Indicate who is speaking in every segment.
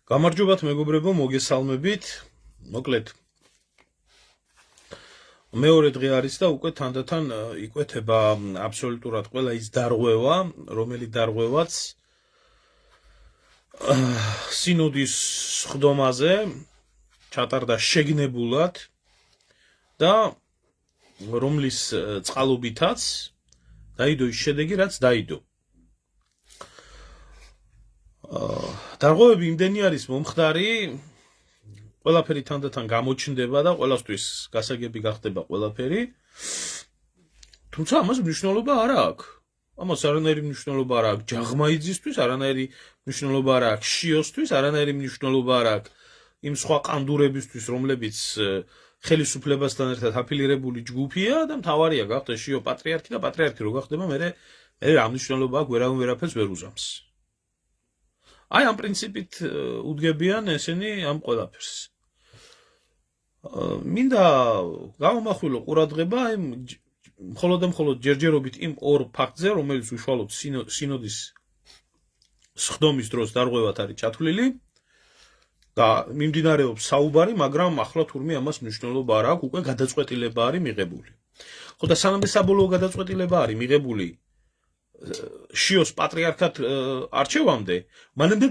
Speaker 1: გამარჯობათ მეგობრებო, მოგესალმებით. მოკლედ მეორე დღე არის და უკვე თანდათან იკვეთება აბსოლუტურად ყველა ის დარღვევა, რომელიც დარღვევაც სინოდის სხდომაზე ჩატარდა შეგნებულად და რომლის წყალობითაც დაიდო ის შედეგი, რაც დაიდო. დარღვევები იმდენი არის მომხდარი, ყველაფერი თანდათან გამოჩნდება და ყველასთვის გასაგები გახდება ყველაფერი. თუმცა ამას მნიშვნელობა არ აქვს. ამას არანაირი მნიშვნელობა არ აქვს ჯაღმაიძისთვის, არანაირი მნიშვნელობა არ აქვს შიოსთვის, არანაირი მნიშვნელობა არ აქვს იმ სხვა ყანდურებისთვის, რომლებიც ხელისუფლებასთან ერთად აფილირებული ჯგუფია და მთავარია გახდეს შიო პატრიარქი და პატრიარქი რო გახდება, მე რა მნიშვნელობა აქვს, ვერავინ ვერაფერს ვერ უზამს. აი ამ პრინციპით უდგებიან ესენი ამ ყველაფერს. მინდა გავამახვილო ყურადღება იმ მხოლოდ ჯერჯერობით იმ ორ ფაქტზე, რომელიც უშუალოდ სინოდის სხდომის დროს დარღვევად არის ჩათვლილი და მიმდინარეობს საუბარი, მაგრამ ახლა თურმე ამას მნიშვნელობა არ აქვს, უკვე გადაწყვეტილება არის მიღებული. ხო და სანამ საბოლოო გადაწყვეტილება არის მიღებული შიოს პატრიარქად არჩევამდე, მანამდე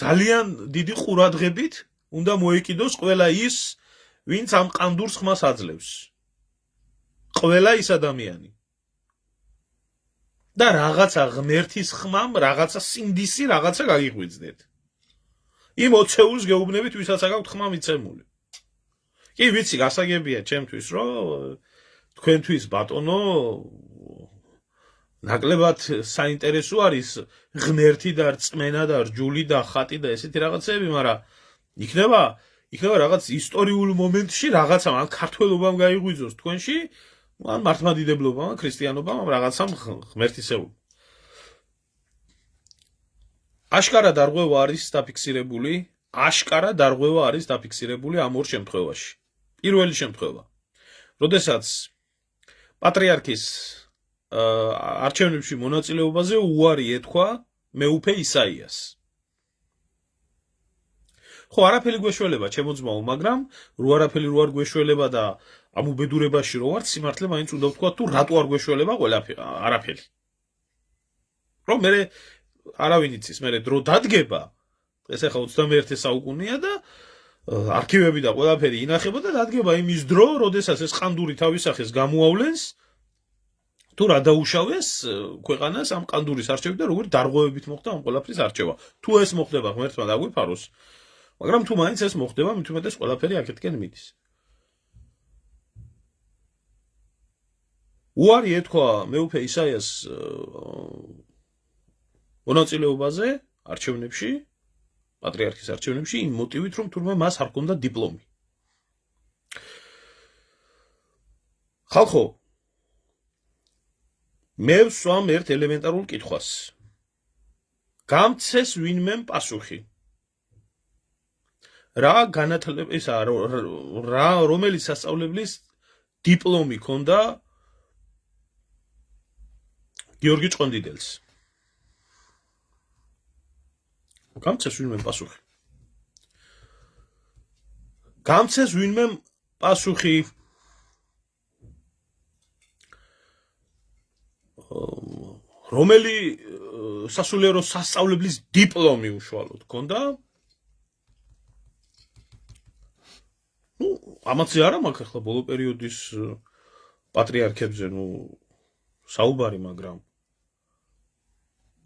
Speaker 1: ძალიან დიდი ყურადღებით უნდა მოეკიდოს ყველა ის, ვინც ამ ყანდურს ხმას აძლევს. ყველა ის ადამიანი. და რაღაცა ღმერთის ხმამ, რაღაცა სინდისი, რაღაცა გაგიღვიძდეთ. იმ ოცეულს გეუბნებით, ვისაც აქვს ხმა მიცემული. კი, ვიცი, გასაგებია ჩემთვის, რომ თქვენთვის ბატონო ნაკლებად საინტერესო არის ღმერთი და რწმენა და რჯული და ხატი და ესეთი რაღაცები, მაგრამ იქნება რაღაც ისტორიულ მომენტში რაღაცა ან ქართველობამ გაიღვიძოს თქვენში, ან მართლმადიდებლობამ, ქრისტიანობამ, რაღაცამ ღმერთისეულ. აშკარა დარღვევა არის დაფიქსირებული ამ ორ შემთხვევაში. პირველი შემთხვევა, როდესაც პატრიარქის არჩევნებში მონაწილეობაზე უარი ეთქვა მეუფე ისაიას. ხო, არაფერი გვეშველება, ჩემო ძმაო, მაგრამ რო არაფერი რო არ გვეშველება და ამ უბედურებაში რო ვართ, სიმართლე მაინც უნდა ვთქვა თუ რატო არ გვეშველება არაფერი. რომ მე არავინ იცის, მე დრო დადგება. ეს ახლა 21 საუკუნეა და არქივები და ყველაფერი ინახება და დადგება იმის დრო, როდესაც ეს ყანდური თავის სახეს გამოავლენს. თუ რა დაუშავეს ქვეყანას ამ ყანდურის არჩევით და როგორი დარღვევებით მოხდა ამ ყველაფრის არჩევა. თუ ეს მოხდება, ღმერთმა დაგვიფაროს, მაგრამ თუ მაინც ეს მოხდება, მით უმეტეს ყველაფერი აქეთკენ მიდის. უარი ეთქვა მეუფე ისაიას მონაწილეობაზე არჩევნებში, პატრიარქის არჩევნებში, იმ მოტივით, რომ თურმე მას არ ჰქონდა დიპლომი. ხალხო, მე ვსვამ ერთ ელემენტარულ კითხვას. გამცეს ვინმემ პასუხი. რა განათლებისა, რომელი სასწავლებლის დიპლომი ჰქონდა გიორგი ჭყონდიდელს. გამცეს ვინმემ პასუხი. გამცეს ვინმემ პასუხი. რომელი სასულიერო სასწავლებლის დიპლომი უშუალოდ ჰქონდა? ამაზე არა მაქვს ახლა ბოლო პერიოდის პატრიარქებზე, საუბარი, მაგრამ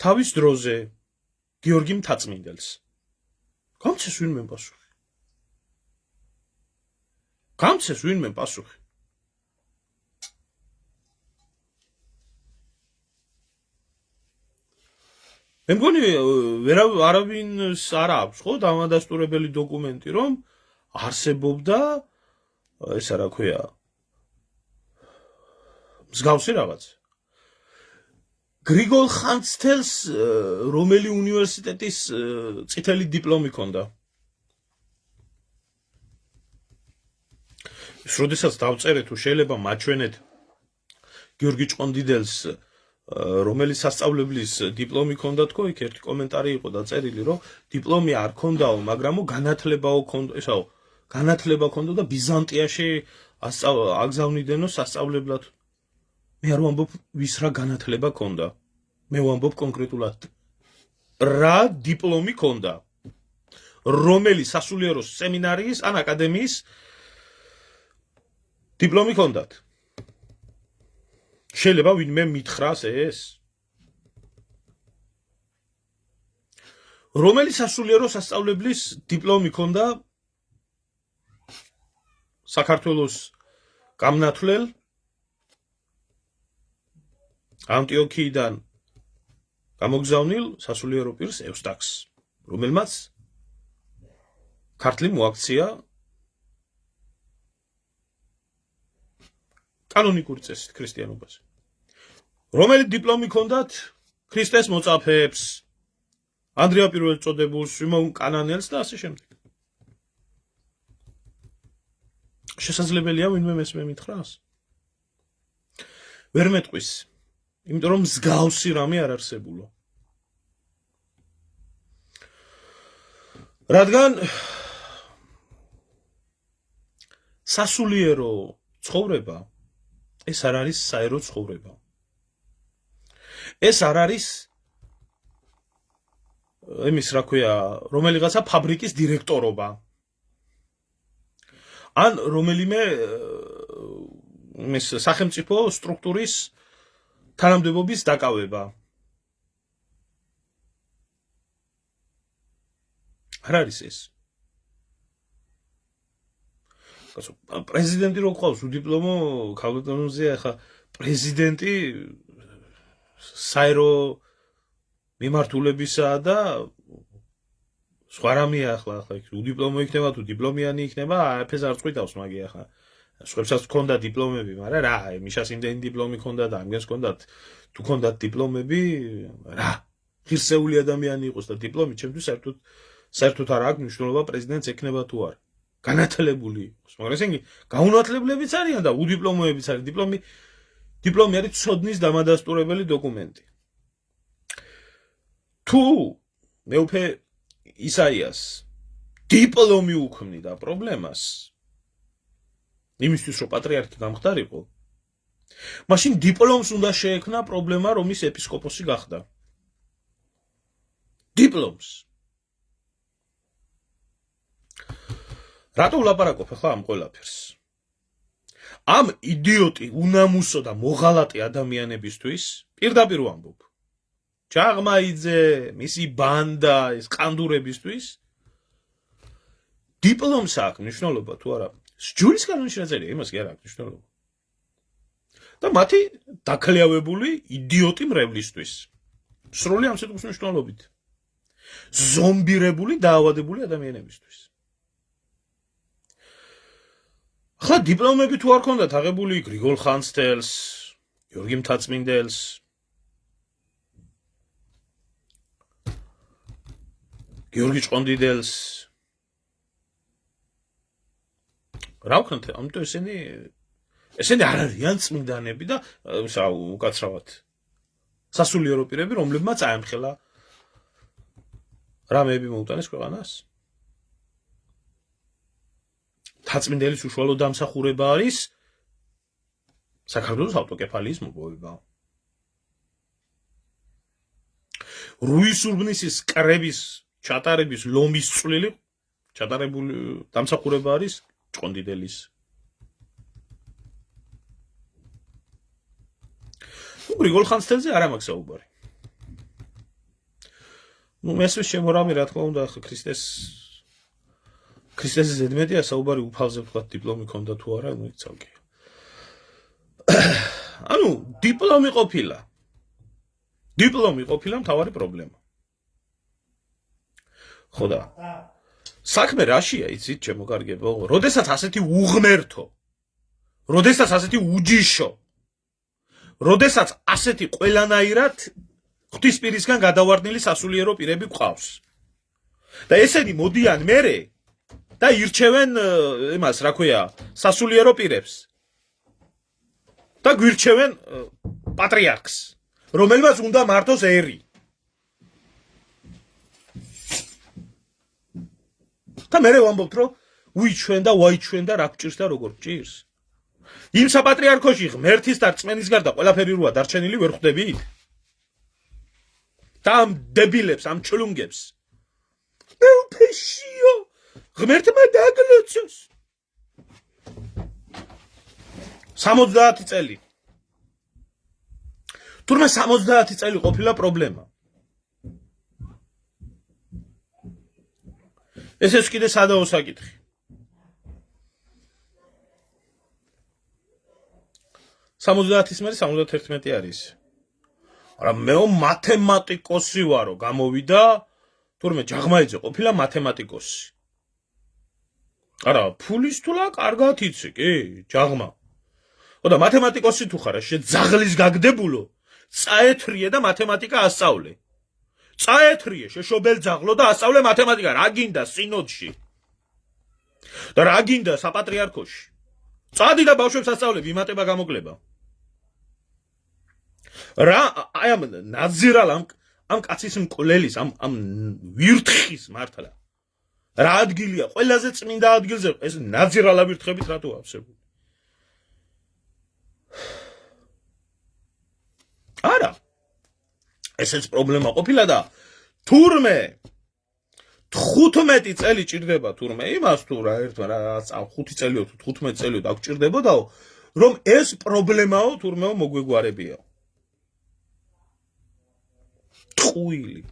Speaker 1: თავის დროზე გიორგი მთაწმინდელს. გამცეს ვინმე პასუხი. გამცეს ვინმე პასუხი. მე მგონი არავინს არ აქვს, ხო, დამადასტურებელი დოკუმენტი, რომ არსებობდა ესა რა ქვია მსგავსი რაღაც. გრიგოლ ხანძთელს რომელი უნივერსიტეტის წითელი დიპლომი ჰქონდა? ის როდესაც დავწერეთ, თუ შეიძლება მაჩვენეთ გიორგი ჭყონდიდელს
Speaker 2: რომელიც სასწავლებლის დიპლომი ჰქონდა თქო, იქ ერთი კომენტარი იყო დაწერილი, რომ დიპლომი არ ჰქონდაო, მაგრამ განათლებაო ჰქონდა, ესაო, განათლება ჰქონდა და ბიზანტიაში აგზავნიდენო სასწავლებლად. მე არ ვამბობ ვის რა განათლება ჰქონდა. მე ვამბობ კონკრეტულად რა დიპლომი ჰქონდა. რომელი სასულიერო სემინარიის ან აკადემიის დიპლომი ჰქონდათ. შეიძლება ვინმე მითხრას ეს? რომელი სასულიერო სასწავლებლის დიპლომი ჰქონდა საქართველოს გამნათვლელ ანტიოქიიდან გამოგზავნილ სასულიერო პირს ევსტაქს, რომელმაც ქართლი მოაქცია კანონიკური წესით ქრისტიანობაზე. რომელი დიპლომი ჰქონდათ ქრისტეს მოწაფეებს, ანდრია პირველად წოდებულს, სიმონ კანანელს და ასე შემდეგ. შესაძლებელია ვინმე მესმე მითხრას? ვერ მეტყვის, იმიტომ რომ მსგავსი რამე არ არსებულა. რადგან სასულიერო ცხოვრება ეს არ არის საერო ცხოვრება. ეს არ არის იმის რა ქვია, რომელიღაცა ფაბრიკის დირექტორობა. ან რომელიმე სახელმწიფო სტრუქტურის თანამდებობის დაკავება. არ არის ეს. პრეზიდენტი რო ყავს უდიპლომო ქალბატონზეა, ხა პრეზიდენტი საერო მიმართულებისა და სხვა რამეა ახლა უდიპლომო იქნება თუ დიპლომიანი იქნება, აფეს არ წვითავს მაგი ახლა. სხვებსაც ჰქონდა დიპლომები, მაგრამ რა, მიშას იმდენი დიპლომი ჰქონდა და ამგენს ჰქონდათ, თუ ჰქონდათ დიპლომები, რა, ღირსეული ადამიანი იყოს და დიპლომი ჩემთვის საერთოდ არ აქვს მნიშვნელობა პრეზიდენტს ექნება თუ არა. განათლებული იყოს, მაგრამ ესენი გაუნათლებლებიც არიან და უდიპლომოებიც არის. დიპლომი არის ცოდნის დამადასტურებელი დოკუმენტი. თუ მეუფე ისაიას დიპლომი უქმნიდა პრობლემას, იმისთვის რომ პატრიარქი გამხდარიყო, მაშინ დიპლომს უნდა შეექმნა პრობლემა, რომ ის ეპისკოპოსი გახდა. დიპლომს. რატო ვლაპარაკობ ახლა ამ ყველაფერს? ამ იდიოტი, უნამუსო და მოღალატე ადამიანებისთვის პირდაპირ ვამბობ. ჯაღმაიძე, მისი ბანდა, ეს ყანდურებისთვის დიპლომს აქვს მნიშვნელობა თუ არა? ჯურის კანონში რაწერია, იმას კი არ აქვს მნიშვნელობა. და მათი დაქლევებული იდიოტი მრევლისთვის. სრული ამ სიტყვის მნიშვნელობით. ზომბირებული, დაავადებული ადამიანებისთვის. ახლა დიპლომები თუ არ ქონდათ აღებული გრიგოლ ხანძთელს, გიორგი მთაწმინდელს, გიორგი ჭყონდიდელს, რა ვქნათ, ამიტომ ესენი არ არიან წმინდანები და უკაცრავად სასულიერო პირები, რომლებმაც აემხელა რამეები მოუტანეს ქვეყანას. მთაწმინდელის უშუალო დამსახურება არის საქართველოს ავტოკეფალიის მოპოვება. რუისურბნისის კრების ჩატარების ლომის წვლილი ჩატარებული დამსახურება არის ჭყონდიდელის. გრიგოლ ხანძთელზე არ მაქვს საუბარი. მესმის შემორამი რა თქმა უნდა ქრისტეს ზედმეტია საუბარი უფალზე ვთქვათ დიპლომი ქონდა თუ არა, ცალკეა. ანუ დიპლომი ყოფილა მთავარი პრობლემა. ხო და საქმე რაშია იცით ჩემო კარგებო? როდესაც ასეთი უღმერთო, როდესაც ასეთი უჯიშო, როდესაც ასეთი ყველანაირად ღვთისპირისგან გადავარდნილი სასულიერო პირები გვყავს. და ესენი მოდიან მერე და ირჩევენ იმას, რა ქვია, სასულიერო პირებს. და გვირჩევენ პატრიარქს. რომელმაც უნდა მართოს ერი. და მე ვამბობთ, რომ უიჩვენ და ვაიჩვენ და რა გჭირს და როგორ გჭირს. იმ საპატრიარქოში ღმერთის და რწმენის გარდა ყველაფერი როა დარჩენილი ვერ ხვდებით? და ამ დებილებს, ამ ჩლუნგებს ელფეშიო ღმერთმა დაგლოცოს 70 წელი. თურმე 70 წელი ყოფილა პრობლემა. ესეც კიდე სადაო საკითხი. სამოცდაათის მერე 71 არის. არა მე მათემატიკოსი ვარო, გამოვიდა, თურმე ჯაღმაიძე ყოფილა მათემატიკოსი. არა, ფულის თულა კარგად იცი, კი, ჯაღმა. და მათემატიკოსი თუ ხარ, შეძაღლის გაგდებულო, წაეთრიე და მათემატიკა ასწავლე. წაეთრიე, შეშობელ ძაღლო და ასწავლე მათემატიკა, რა გინდა სინოდში. და რა გინდა საპატრიარქოში. წადი და ბავშვებს ასწავლე, იმატება გამოკლება. რა აი ამ ნაძირალ ამ კაცის მკვლელის ამ ვირთხის მართლა რა ადგილია ყველაზე წმინდა ადგილზე ეს ნაძირალა ვირთხებით რატო ავსებული არა ესეც პრობლემა ყოფილა და თურმე 15 წელი ჭირდება თურმე იმას თუ რა ერთმა რა 5 წელიო თუ 15 წელიო დაგჭირდებოდაო რომ ეს პრობლემაო თურმეო მოგვეგვარებიაო ტყუილი.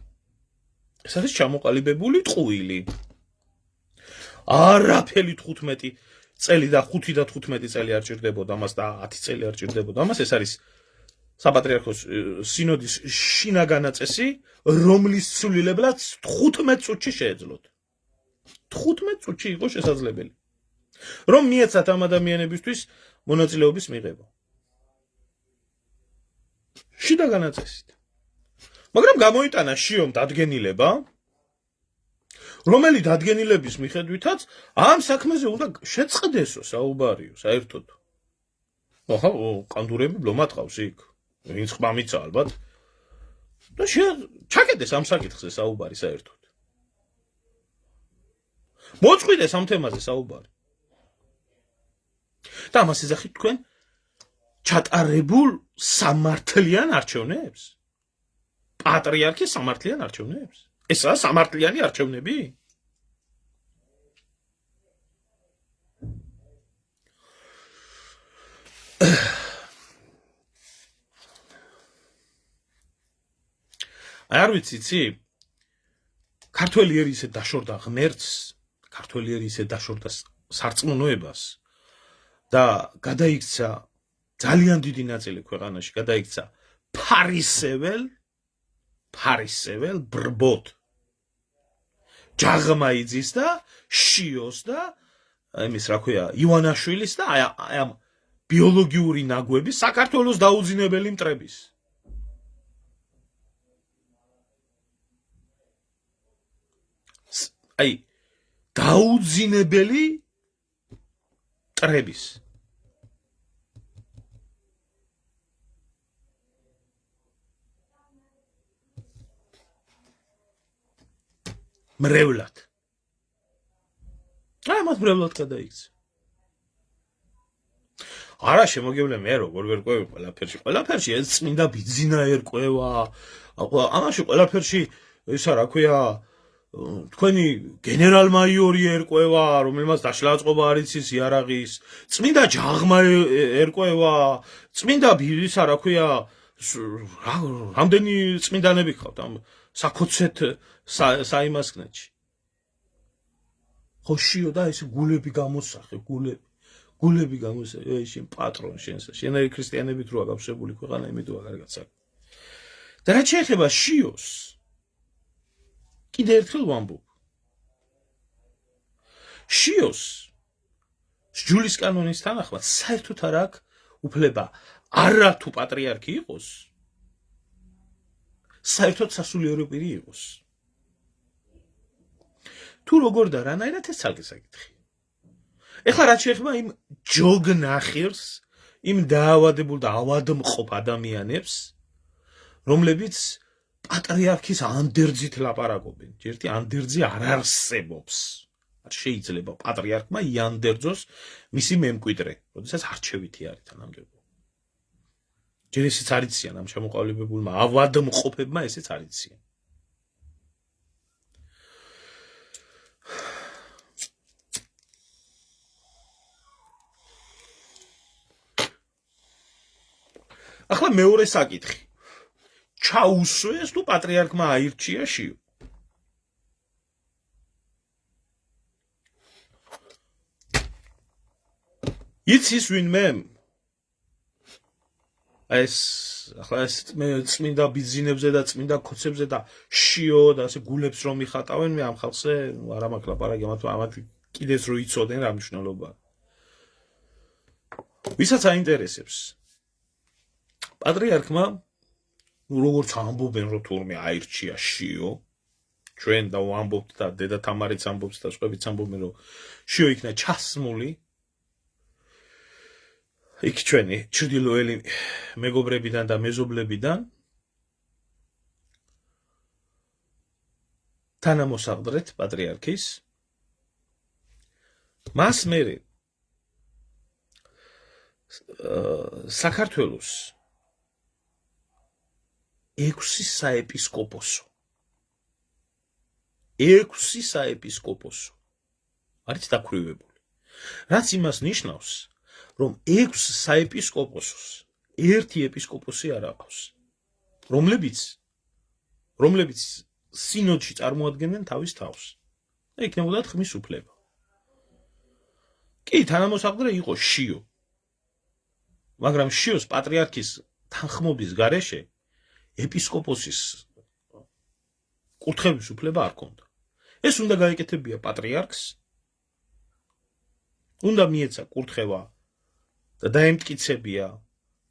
Speaker 2: ეს არის ჩამოყალიბებული ტყუილი. არაფერი 15 წელი და 5 და 15 წელი არ ჭირდებოდა ამას და 10 წელი არ ჭირდებოდა ამას ეს არის საპატრიარქოს სინოდის შინაგანაწესი რომლის ცვლილებლად 15 წუთში შეეძლოთ. 15 წუთში იყო შესაძლებელი. რომ მიეცათ ამ ადამიანებისთვის მონაწილეობის მიღება. შინაგანაწესით. მაგრამ გამოიტანა შიომ დადგენილება, რომელი დადგენილების მიხედვითაც ამ საქმეზე უნდა შეწყდესო საუბარიო, საერთოდ. ოღა, კანდურები ბლომატყავს იქ. ვინც ხმამიცა ალბათ. და ჩაკეტეს ამ საკითხზე საუბარი საერთოდ. მოწყვიტეს ამ თემაზე საუბარი. და ამას ეძახით თქვენ ჩატარებულ სამართლიან არჩევნებს? პატრიარქის სამართლიან არჩევნებს? ესაა სამართლიანი არჩევნები? არ ვიცი, ქართველი ერი ისე დაშორდა ღმერთს, ქართველი ერი ისე დაშორდა სარწმუნოებას და გადაიქცა ძალიან დიდი ნაწილი ქვეყანაში გადაიქცა ფარისეվել ბრბოთ ჯაღმაიძის და შიოს და იმის რა ქვია ივანაშვილის და აი ამ ბიოლოგიური ნაგვების საქართველოს დაუძინებელი მტრების აი დაუძინებელი მტრების მრევლად. აი მას მრევლად გადაიქცა. არა შემოგევლე მე როგორ ვერკვევი ყველაფერში ეს წმინდა ბიძინა ერკვევა. ამაში ყველაფერში ისა რა ქვია თქვენი გენერალ-მაიორი ერკვევა, რომელმაც დაშლაწყობა არ იცის იარაღის, წმინდა ჯაღმა ერკვევა, წმინდა ისა რა ქვია რამდენი წმინდანები ხავთ ამ საკოცეთ საიმასკნეთში. ხო შიო და ეს გულები გამოსახე, გულები გამოსახე, შენ პატრონ შენსა, შენ ერი ქრისტიანებით როა გავშებული ქვეყანა, იმედოა კარგად საქმე. და რაც შეეხება შიოს, კიდე ერთხელ ვამბობ. შიოს ჯულის კანონის თანახმად საერთოდ არ აქვს უფლება არა თუ პატრიარქი იყოს, საერთოდ სასულიერო პირი იყოს. თუ როგორ და რანაირად ეს ცალკე საკითხი. ეხლა რაც შეეხება იმ ჯოგნახირს, იმ დაავადებულ და ავადმყოფ ადამიანებს,
Speaker 1: რომლებიც პატრიარქის ანდერძით ლაპარაკობენ. ჯერთი ანდერძი არ არსებობს. არ შეიძლება პატრიარქმა იანდერძოს მისი მემკვიდრე, როდესაც არჩევითი არის თანამდებობა. ჯერ ესეც არ იციან ამ შემოყალიბებულმა ავადმყოფებმა ესეც არ იციან. ახლა მეორე საკითხი. ჩაუსვეს თუ პატრიარქმა აირჩია შიო? იცის ვინმე? ახლა ეს წმინდა ბიზნებზე და წმინდა ქოცებზე და შიო და ასე გულებს რომ იხატავენ, მე ამ ხალხზე არ მაქვს ლაპარაკი, ამათ კიდეც რო იცოდენ რა მნიშვნელობაა. ვისაც აინტერესებს პატრიარქმა როგორც ამბობენ რომ თურმე აირჩია შიო, ჩვენ და ვამბობთ და დედა თამარიც ამბობს და სხვაებიც ამბობენ რომ შიო იქნა ჩასმული იქ ჩვენი ჩრდილოელი მეგობრებიდან და მეზობლებიდან თანამოსაყდრეთ პატრიარქის მას მერე საქართველოს 6 საეპისკოპოსო არის დაქურივებული. რაც იმას ნიშნავს, რომ 6 საეპისკოპოსოს ერთი ეპისკოპოსი არ აქვს, რომლებიც სინოდში წარმოადგენენ თავის თავს. და იქნებოდათ ხმის უფლება. კი, თანამოსაყდრე იყო შიო. მაგრამ შიოს პატრიარქის თანხმობის გარეშე ეპისკოპოსის კურთხევის უფლება არ ჰქონდა. ეს უნდა გაეკეთებია პატრიარქს, უნდა მიეცა კურთხევა და დაემტკიცებია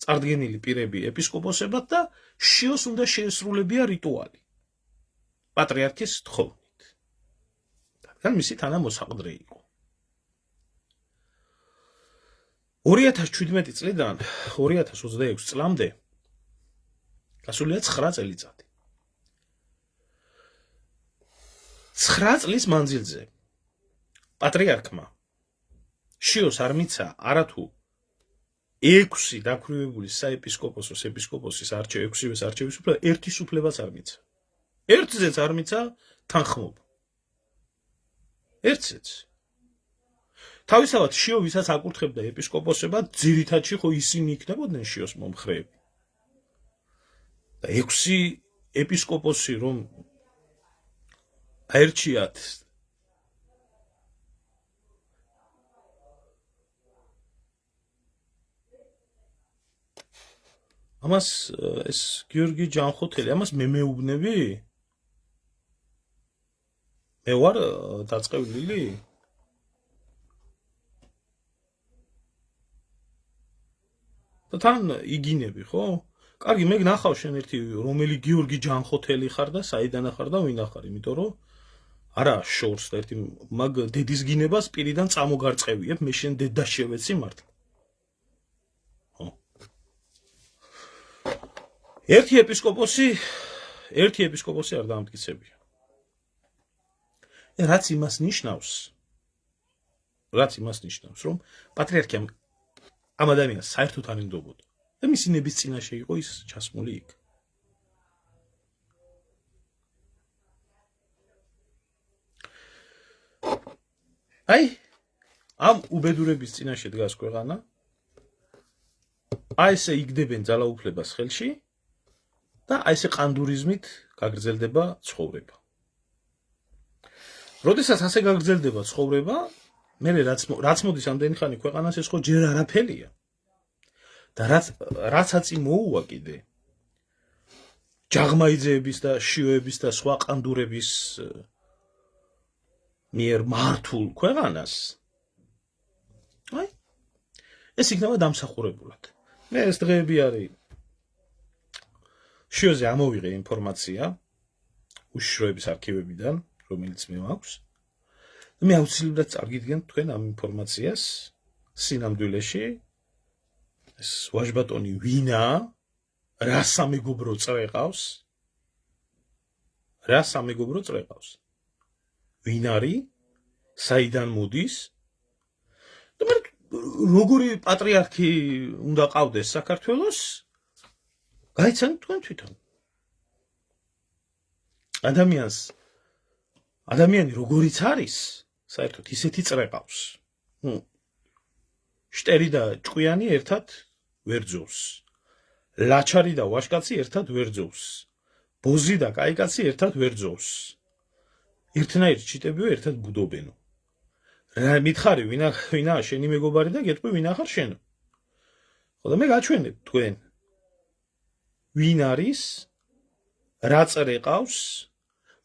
Speaker 1: წარდგენილი პირები ეპისკოპოსებად და შიოს უნდა შეესრულებია რიტუალი პატრიარქის თხოვნით. რადგან მისი თანამოსაყდრე იყო. 2017 წლიდან 2026 წლამდე გასულია 9 წელიწადი. 9 წლის მანძილზე პატრიარქმა შიოს არ მიცა არათუ 6 დაქურივებული საეპისკოპოსოს ეპისკოპოსის 6-ვეს არჩევის უფლება, ერთის უფლებაც არ მიცა. ერთზეც არ მიცა თანხმობა. ერთზეც. თავისთავად შიო ვისაც აკურთხებდა ეპისკოპოსებად, ძირითადში ხო ისინი იქნებოდნენ შიოს მომხრეები. და 6 ეპისკოპოსი რომ აერჩიათ ამას ეს გიორგი ჯანხოთელი ამას მე მეუბნები? მე ვარ დაწყევლილი? და თან იგინები ხო? კარგი, მე გნახავ შენ ერთი რომელი გიორგი ჯანხოთელი ხარ და საიდან ახარ და ვინ ახარ, იმიტომ რომ არა შორს და ერთი მაგ დედის გინებას პირიდან წამოგარწყევიებ, მე შენ დედა შევეცი მართლა. ერთი ეპისკოპოსი არ დაამტკიცებია. რაც იმას ნიშნავს, რომ პატრიარქია ამ ადამიანს საერთოდ არ ინდობოდა. და მისი ნების წინაშე იყო ის ჩასმული იქ. აი, ამ უბედურების წინაშე დგას ქვეყანა. აი ესე იგდებენ ძალაუფლებას ხელში და აი ესე ყანდურიზმით გაგრძელდება ცხოვრება. როდესაც ასე გაგრძელდება ცხოვრება, მე რაც მოდის ამდენი ხანი ქვეყანას ეს ხო ჯერ არაფერია. და რაცაც მოუვა კიდე ჯაღმაიძეების და შიოების და სხვა ყანდურების მიერ მართულ ქვეყანას, აი ეს იქნება დამსახურებულად. მე ეს დღეები არის შიოზე ამოვიღე ინფორმაცია უშიშროების არქივებიდან, რომელიც მე მაქვს. და მე აუცილებლად წარგიდგენთ თქვენ ამ ინფორმაციას სინამდვილეში. ეს ვაჟბატონი ვინაა,
Speaker 2: რა სამეგობრო წრე ყავს? რა სამეგობრო წრე ყავს? ვინ არის? საიდან მოდის? და მე როგორი პატრიარქი უნდა ყავდეს საქართველოს? გაიცანით თქვენ თვითონ. ადამიანი როგორიც არის, საერთოდ ისეთი წრე ყავს. შტერი და ჭკვიანი ერთად ვერ ძოვს. ლაჩარი და ვაშკაცი ერთად ვერ ძოვს. ბოზი და კაიკაცი ერთად ვერ ძოვს. ერთნაირი ჩიტებიო ერთად ბუდობენო. რა მითხარი ვინაა შენი მეგობარი და გეტყვი ვინა ხარ შენ. ხო და მე გაჩვენებ თქვენ. ვინ არის? რა წრე ყავს?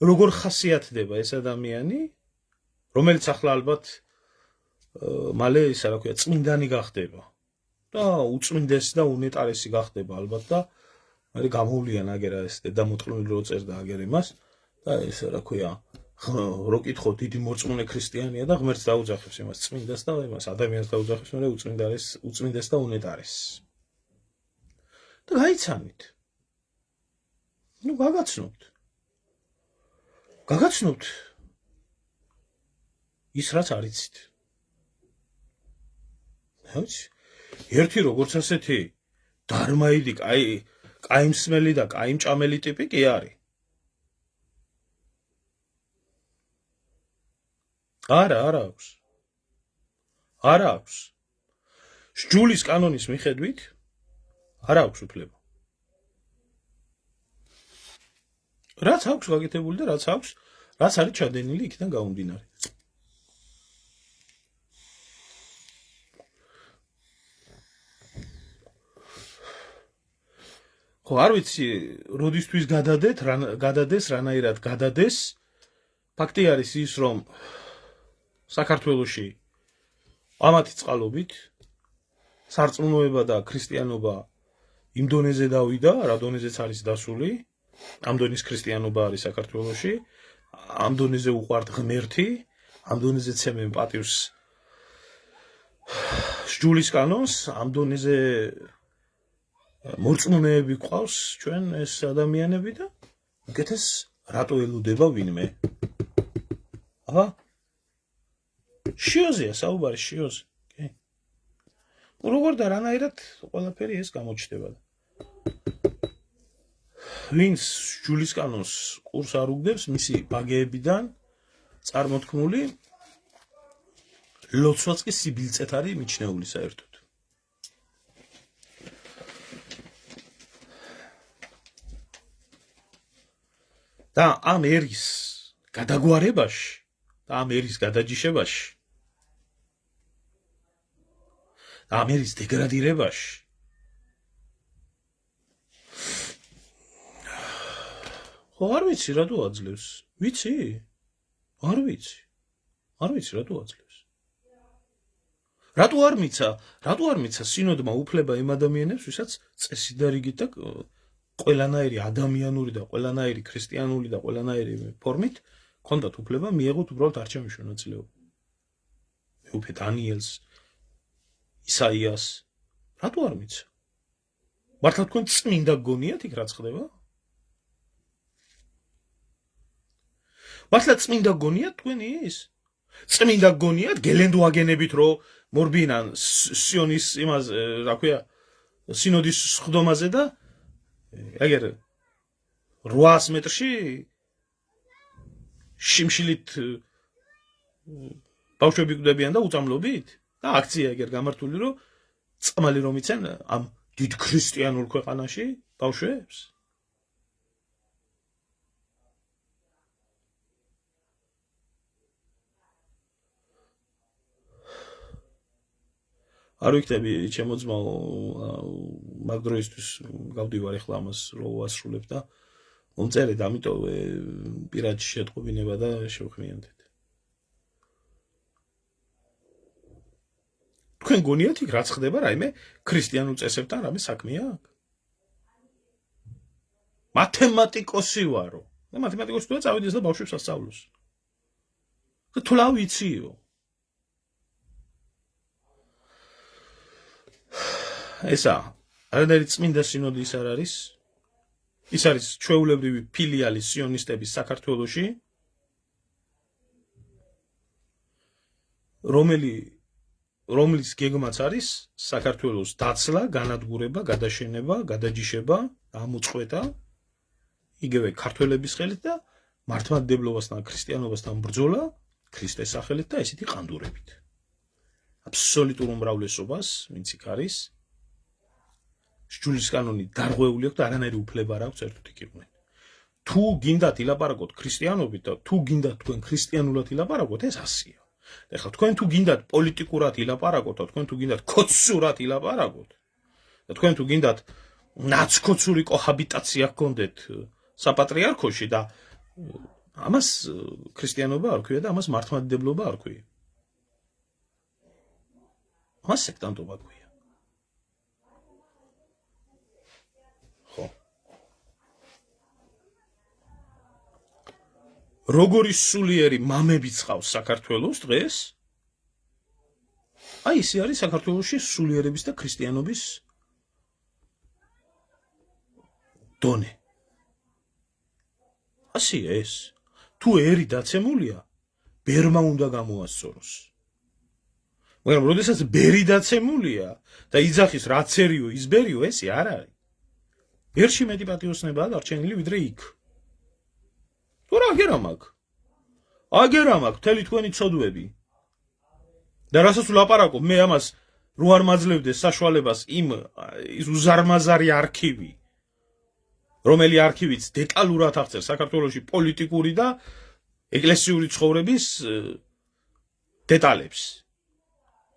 Speaker 2: როგორ ხასიათდება ეს ადამიანი, რომელიც ახლა ალბათ მალე ისა რა ქვია, წმინდანი გახდება. და უწმინდესი და უნეტარესი გახდება ალბათ და მალე გამოვლია ნაგერა ეს დედამოწყმული რო წერდა აგერ იმას და ისა რა ქვია, რო კითხოთ დიდი მორწმუნე ქრისტიანია და ღმერთს დაუძახებს იმას წმინდას და იმას ადამიანს დაუძახებს, მერე უწმინდეს და უნეტარეს. და გაიცანით. გაგაცნობთ ის რაც არიცით. ერთი როგორც ასეთი დარმაიდი, კაიმსმელი და კაიმჭამელი ტიპი კი არის. არა აქვს. არა აქვს. სჯულის კანონის მიხედვით არა აქვს უფლება. რაც აქვს გაკეთებული და რაც აქვს, რაც არის ჩადენილი იქიდან გამომდინარე. ხო, არ ვიცი, როდისთვის გადადეს, რანაირად გადადეს. ფაქტი არის ის, რომ საქართველოში ამათი წყალობით სარწმუნოება და ქრისტიანობა იმ დონეზე დავიდა, რა დონეზეც არის დასული. ამ დონის ქრისტიანობა არის საქართველოში, ამ დონეზე უყვართ ღმერთი, ამ დონეზე ცემენ პატივს სჯულის კანონს, ამ დონეზე მორწმუნეები ყავს ჩვენ ეს ადამიანები და უკეთეს რატო ელუდება ვინმე? აბა შიოზეა საუბარი, შიოზე. კი. როგორ და რანაირად ყველაფერი ეს გამოჩნდება. ვინც სჯულის კანონს ყურს არ უგდებს, მისი ბაგეებიდან წარმოთქმული ლოცვაც კი სიბილწეთ არის მიჩნეული საერთოდ. და ამ ერის გადაგვარებაში და ამ ერის გადაჯიშებაში და ამ ერის დეგრადირებაში ხო არ ვიცი რატო აძლევს. ვიცი? არ ვიცი რატო აძლევს. რატო არ მიცა სინოდმა უფლება იმ ადამიანებს, ვისაც წესი და რიგით და ყველანაირი ადამიანური და ყველანაირი ქრისტიანული და ყველანაირი ფორმით ქონდათ უფლება მიეღოთ უბრალოდ არჩევის მონაწილეობა. მეუფე დანიელს, ისაიას, რატო არ მიცა? მართლა თქვენ წმინდა გგონიათ იქ რაც ხდება? მართლა წმინდა გგონიათ თქვენ ის? წმინდა გგონიათ გელენდვაგენებით რო მორბინან სიონის იმას რა ქვია სინოდის სხდომაზე და აგერ 800 მეტრში შიმშილით ბავშვები გვდებიან და უწამლობით და აქცია ეგერ გამართული რომ წამალი რომ იცენ ამ დიდ ქრისტიანულ ქვეყანაში ბავშვებს. არ ვიქნები ჩემო ძმაო, მაგ დროისთვის გავდივარ ახლა ამას რო ვასრულებ და მომწერეთ, ამიტომ პირადში შეტყობინება და შევხმიანდეთ. თქვენ გონიათ იქ რაც ხდება რაიმე ქრისტიანულ წესებთან რამე საქმე აქვს? მათემატიკოსი ვარო. და მათემატიკოსი თუ წავიდეს და ბავშვებს ასწავლოს. თუ რა ვიციო. ესა არანაირი წმინდა სინოდი ის არ არის. ის არის ჩვეულებრივი ფილიალი სიონისტების საქართველოში, რომლის გეგმაც არის საქართველოს დაცლა, განადგურება, გადაშენება, გადაჯიშება, ამოწყვეტა, იგივე ქართველების ხელით და მართლმადიდებლობასთან, ქრისტიანობასთან ბრძოლა ქრისტეს სახელით და ესეთი ყანდურებით. აბსოლუტურ უმრავლესობას, ვინც იქ არის, სჯულის კანონი დარღვეული აქვს და არანაირი უფლება არ აქვს ერთად იქიყვნენ. თუ გინდათ ილაპარაკოთ ქრისტიანობით და თუ გინდათ თქვენ ქრისტიანულად ილაპარაკოთ, ეს ასია. ეხლა თქვენ თუ გინდათ პოლიტიკურად ილაპარაკოთ და თქვენ თუ გინდათ კოცურად ილაპარაკოთ და თქვენ თუ გინდათ ნაცკოცური კოჰაბიტაცია გქონდეთ საპატრიარქოში და ამას ქრისტიანობა არ ქვია და ამას მართლმადიდებლობა არ ქვია. ამას სექტანტობა ქვია. ხო. როგორი სულიერი მამებიც ყავს საქართველოს დღეს? აი ისე არის საქართველოში სულიერების და ქრისტიანობის დონე. ასია ეს. თუ ერი დაცემულია, ბერმა უნდა გამოასწოროს. მაგრამ როდესაც ბერი დაცემულია და იძახის რაცერიო ის ბერიო, ესე არ არის. ერში მეტი პატიოსნებაა დარჩენილი ვიდრე იქ. თუ რა გერა მაქვს? აგერა მაქვს მთელი თქვენი ცოდვები. და რასაც ვლაპარაკობ, მე ამას რო არ მაძლევდეს საშუალებას ის უზარმაზარი არქივი, რომელი არქივიც დეტალურად აღწერს საქართველოში პოლიტიკური და ეკლესიური ცხოვრების დეტალებს.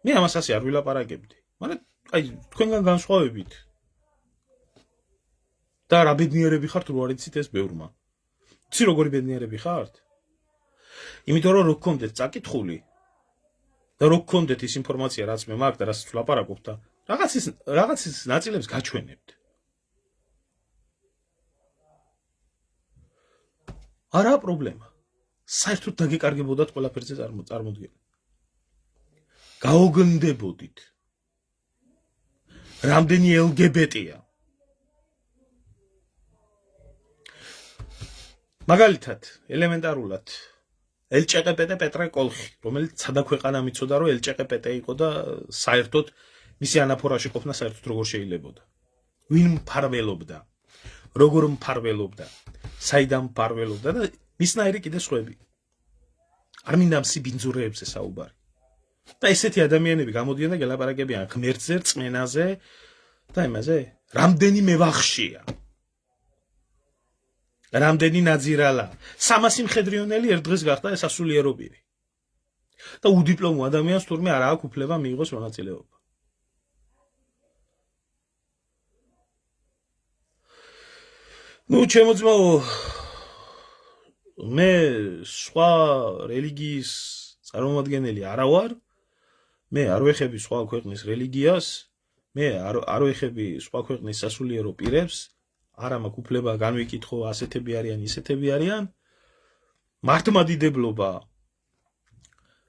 Speaker 2: მე ამას ასე არ ვილაპარაკებდი. მაგრამ აი თქვენგან განსხვავებით და რა ბედნიერები ხართ რო არ იცით ეს ბევრმა. იცი როგორი ბედნიერები ხართ? იმიტომ რომ რო გქონდეთ წაკითხული და რო გქონდეთ ის ინფორმაცია რაც მე მაქვს და რასაც ვლაპარაკობ და რაღაცის ნაწილებს გაჩვენებთ. არაა პრობლემა. საერთოდ დაგეკარგებოდათ ყველაფერზე წარმოდგენა. გაოგნდებოდით. რამდენი LGBT-ია. მაგალითად, ელემენტარულად ელჭყპტ პეტრე კოლხი, რომელიც სადა ქვეყანა მიცოდა, რომ ელჭყპტ იყო და საერთოდ მისი ანაფორაში ყოფნა საერთოდ როგორ შეიძლებოდა. ვინ მფარველობდა? როგორ მფარველობდა? საიდან მფარველობდა და მისნაირი კიდე სხვები. არ მინდა მსიბინძურეებზე საუბარი. და ესეთი ადამიანები გამოდიან და გელაპარაკებიან ღმერთზე, რწმენაზე და იმაზე, რამდენიმე ვახშია. რამდენი ნაძირალა. 300 მხედრიონელი ერთ დღეს გახდა ეს სასულიერო პირი. და უდიპლომო ადამიანს თურმე არ აქვს უფლება მიიღოს მონაწილეობა. ნუ ჩემო ძმაო, მე სხვა რელიგიის წარმომადგენელი არა ვარ. მე არ ვეხები სხვა ქვეყნის რელიგიას, მე არ ვეხები სხვა ქვეყნის სასულიერო პირებს, არა მაქვს უფლება განვიკითხო ასეთები არიან, ისეთები არიან. მართლმადიდებლობა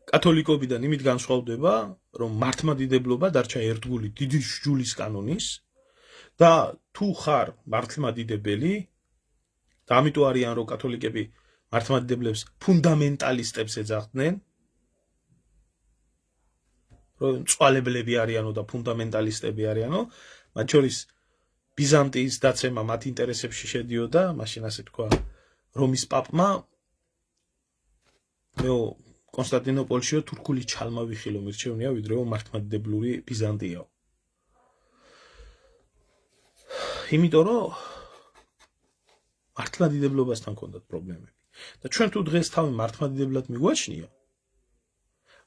Speaker 2: კათოლიკობიდან იმით განსხვავდება, რომ მართლმადიდებლობა დარჩა ერთგული დიდი სჯულის კანონის და თუ ხარ მართლმადიდებელი და ამიტომ არიან რომ კათოლიკები მართლმადიდებლებს ფუნდამენტალისტებს ეძახდნენ, რომ წვალებლები არიანო და ფუნდამენტალისტები არიანო, მათ შორის ბიზანტიის დაცემა მათ ინტერესებში შედიოდა, მაშინ ასე თქვა რომის პაპმა მეო კონსტანტინოპოლშიო თურქული ჩალმავიხილო მირჩევნია, ვიდრე მართლმადიდებლური ბიზანტიაო. იმიტომ რომ მართლმადიდებლობასთან ჰქონდათ პრობლემები. და ჩვენ თუ დღეს თავი მართლმადიდებლად მიგვაჩნია,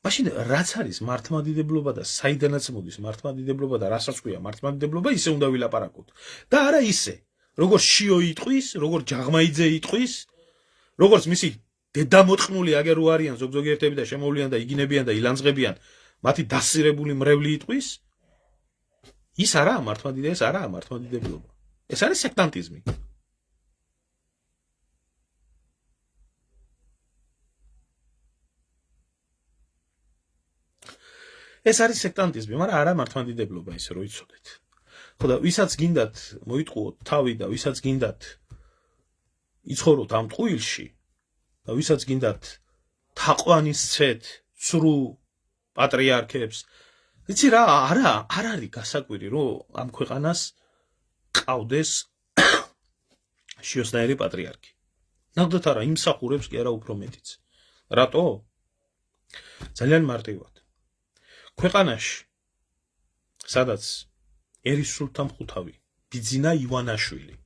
Speaker 2: მაშინ რაც არის მართლმადიდებლობა და საიდანაც მოდის მართლმადიდებლობა და რასაც ქვია მართლმადიდებლობა, ისე უნდა ვილაპარაკოთ. და არა ისე, როგორც შიო იტყვის, როგორც ჯაღმაიძე იტყვის, როგორც მისი დედამოწყნული აგერ უარიან ზოგზოგიერთები და შემოვლიან და იგინებიან და ილანძღებიან, მათი დასირებული მრევლი იტყვის, ის არაა მართლმადიდებლობა, ეს არაა მართლმადიდებლობა. ეს არის სექტანტიზმი. ეს არის სექტანტიზმი, მაგრამ არა მართლმადიდებლობა, ისე რომ იცოდეთ. ხო და ვისაც გინდათ მოიტყუოთ თავი და ვისაც გინდათ იცხოვროთ ამ ტყუილში და ვისაც გინდათ თაყვანისცეთ ცრუ პატრიარქებს იცი რა არ არის გასაკვირი რომ ამ ქვეყანას ყავდეს შიოსნაირი პატრიარქი ნახდათ არა იმსახურებს კი არა უფრო მეტიც რატო ძალიან მარტივად ქვეყანაში სადაც ერის სულთან მხუთავი ბიძინა ივანაშვილი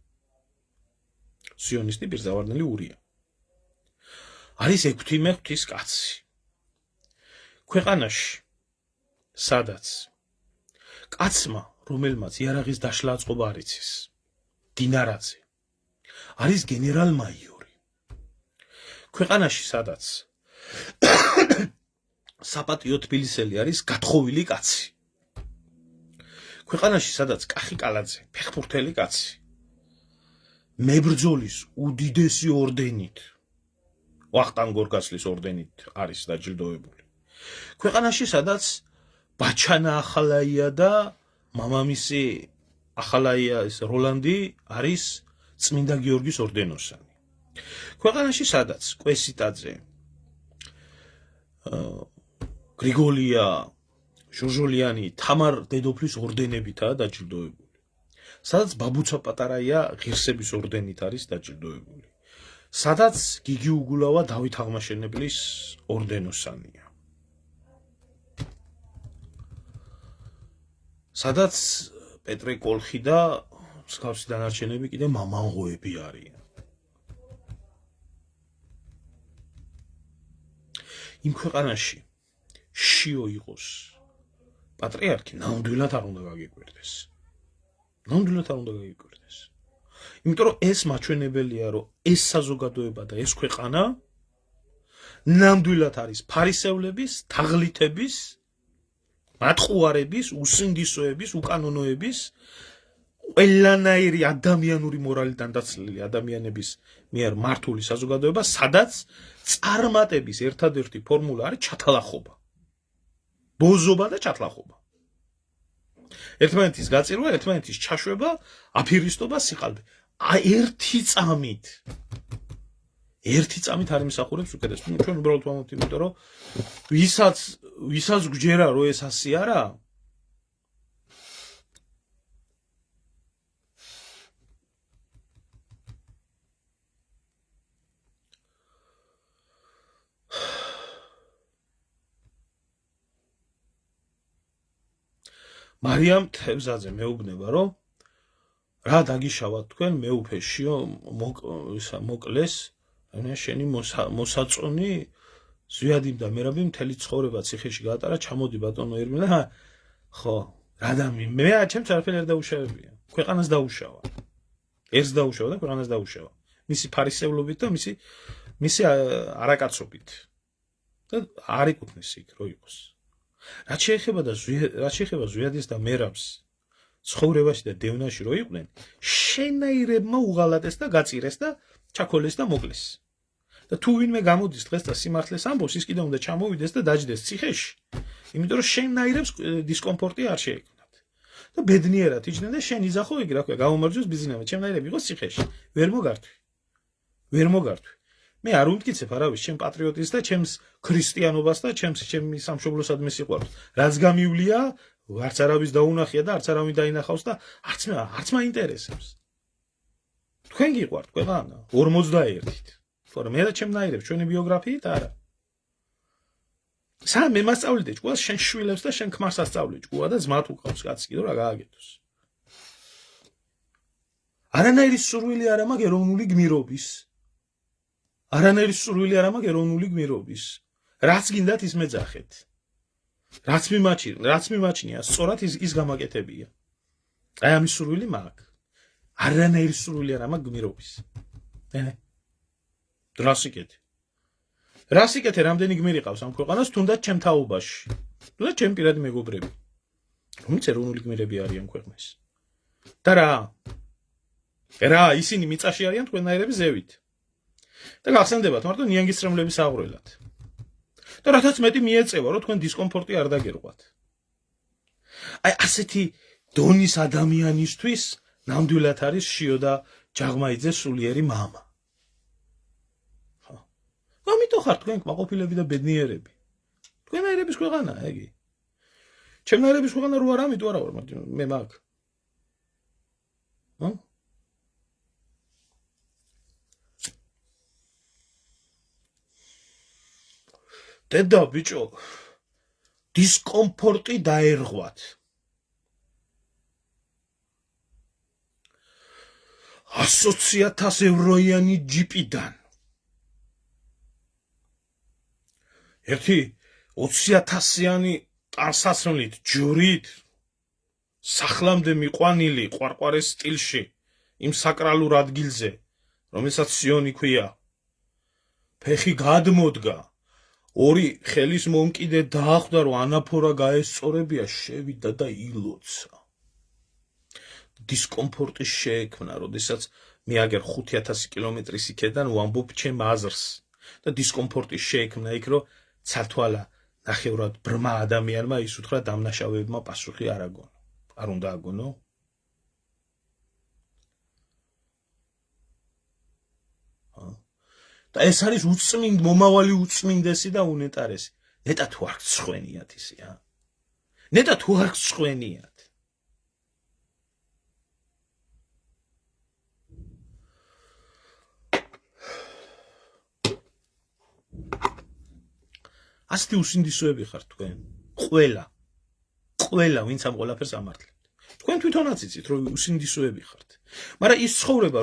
Speaker 2: სიონისტი პირზავარნელი ურია არის 6 მეხუთის კაცი ქვეყანაში სადაც კაცმა რომელმაც იარაღის დაშლა აწყობა არ იცის დინარაძე არის გენერალ-მაიორი ქვეყანაში სადაც საპატიო თბილისელი არის გათხოვილი კაცი ქვეყანაში სადაც კახიკალაძე ფეხბურთელი კაცი მებრძოლის უდიდესი ორდენით ვახტანგ გორგასლის ორდენით არის დაჯილდოებული ქვეყანაში სადაც ბაჩანა ახალაია და მამამისი ახალაია ეს როლანდი არის წმინდა გიორგის ორდენოსანი ქვეყანაში სადაც კვესიტაძე გრიგოლია ჟოჟოლიანი თამარ დედოფლის ორდენებითაა დაჯილდოებული სადაც ბაბუცა პატარაია ღირსების ორდენით არის დაჯილდოებული სადაც გიგი უგულავა დავით აღმაშენებლის ორდენოსანია სადაც პეტრე კოლხი და მსგავსი დანარჩენები კიდე მამანღოები არიან იმ ქვეყანაში შიო იყოს პატრიარქი ნამდვილად არ უნდა გაგიკვირდეს ნამდვილად არ უნდა გაგიკვირდეს იმიტომ რომ ეს მაჩვენებელია რომ ეს საზოგადოება და ეს ქვეყანა ნამდვილად არის ფარისევლების თაღლითების მათყუარების უსინდისოების უკანონოების ყველანაირი ადამიანური მორალიდან დაცლილი ადამიანების მიერ მართული საზოგადოება სადაც წარმატების ერთადერთი ფორმულა არის ჩათალახობა ბოზობა და ჩათლახობა ერთმანეთის გაწირვა ერთმანეთის ჩაშვება აფირისტობა სიყალბე ერთი წამით არ იმსახურებს უკეთეს ჩვენ უბრალოდ ვამბობთ იმიტომ რომ ვისაც გჯერა რომ ეს ასე არა მარიამ თევზაძე მეუბნება რომ რა დაგიშავათ თქვენ მეუფეშიო მოკლეს შენი მოსაწონი ზვიადიმ და მერაბი მთელი ცხოვრება ციხეში გაატარა ჩამოდი ბატონო ერმილე ხო რადამი მე ჩემს არაფერი არ დაუშავებია ქვეყანას დაუშავა ერთს დაუშავა და ქვეყანას დაუშავა მისი ფარისევლობით და მისი არაკაცობით და არ იკუთვნეს იქ რო იყოს რაც შეეხება ზვიადის და მერაბს ცხოვრებაში და დევნაში რო იყვნენ შენაირებმა უღალატეს და გაწირეს და ჩაქოლეს და მოკლეს და თუ ვინმე გამოდის დღეს და სიმართლეს ამბობს ის კიდე უნდა ჩამოვიდეს და დაჯდეს ციხეში იმიტომ რომ შენაირებს დისკომფორტი არ შეექმნათ და ბედნიერად იჯდნენ და შენ იზახო იგი რა ქვია გამომარჯვეს ბიზნესმა ჩემნაირები იყოს ციხეში ვერ მოგართვი მე არ უმტკიცებ არავის ჩემ პატრიოტიზმს და ჩემს ქრისტიანობას და ჩემი სამშობლოსადმი სიყვარულს რაც გამივლია არც არავის დაუნახია და არც არავინ დაინახავს და არც მაინტერესებს თქვენ გიყვართ ქვეყანა 51-ით თორე მე და ჩემნაირებს ჩვენი ბიოგრაფიით არა სამ მე მასწავლე ჭკუას შენ შვილებს და შენ ქმარს ასწავლე ჭკუა და ძმათ უყავს კაცი კიდო რა გააგეთოს არანაირი სურვილი არ მაქვს ეროვნული გმირობის რაც გინდათ ის მეძახეთ რაც მიმაჩნია სწორად ის გამაკეთებია აი ამის სურვილი მაქვს არანაირი სურვილი არ მაქვს გმირობის რასიკეთე რამდენი გმირი ყავს ამ ქვეყანას თუნდაც ჩემ თაობაში თუნდაც ჩემ პირადი მეგობრები რომც ეროვნული გმირები არიან ქვეყნის და რა ისინი მიწაში არიან თქვენნაირების ზევით და გახსენდებათ მარტო ნიანგის წრემლების აღვრელად და რათაც მეტი მიეწევა რომ თქვენ დისკომფორტი არ დაგერღვათ აი ასეთი დონის ადამიანისთვის ნამდვილად არის შიოდა ჯაღმაიძეს სულიერი მამა. ამიტომ ხარ თქვენ კმაყოფილები და ბედნიერები. თქვენაირების ქვეყანაა ეგი. ჩემნაირების ქვეყანა რო არ ამიტომ არა ვარ, მე მაგ. დედა ბიჭო, დისკომფორტი დაერღვათ. 120,000 ევროიანი ჯიპიდან. ერთი 20,000-იანი ტანსაცმლით, ჯვრით, სახლამდე მიყვანილი ყვარყვარეს სტილში, იმ საკრალურ ადგილზე, რომელსაც სიონი ქვია. ფეხი გადმოდგა, ორი ხელის მომკიდე დაახდა, რომ ანაფორა გაესწორებია, შევიდა და ილოცა. დისკომფორტი შეექმნა, როდესაც მიაგერ 5,000 კილომეტრის იქედან ვამბობ ჩემ აზრს და დისკომფორტი შეექმნა იქ, რომ ცათვალა ნახევრად ბრმა ადამიანმა ის უთხრა დამნაშავეებმა პასუხი არ აგონო. არ უნდა აგონო? და ეს არის მომავალი უწმინდესი და უნეტარესი. ნეტა თუ არ გცხვენიათ ისე, ნეტა თუ არ გცხვენიათ. ასეთი უსინდისოები ხართ თქვენ. ყველა, ვინც ამ ყველაფერს ამართლებთ. თქვენ თვითონაც იცით, რომ უსინდისოები ხართ. მაგრამ ის ცხოვრება,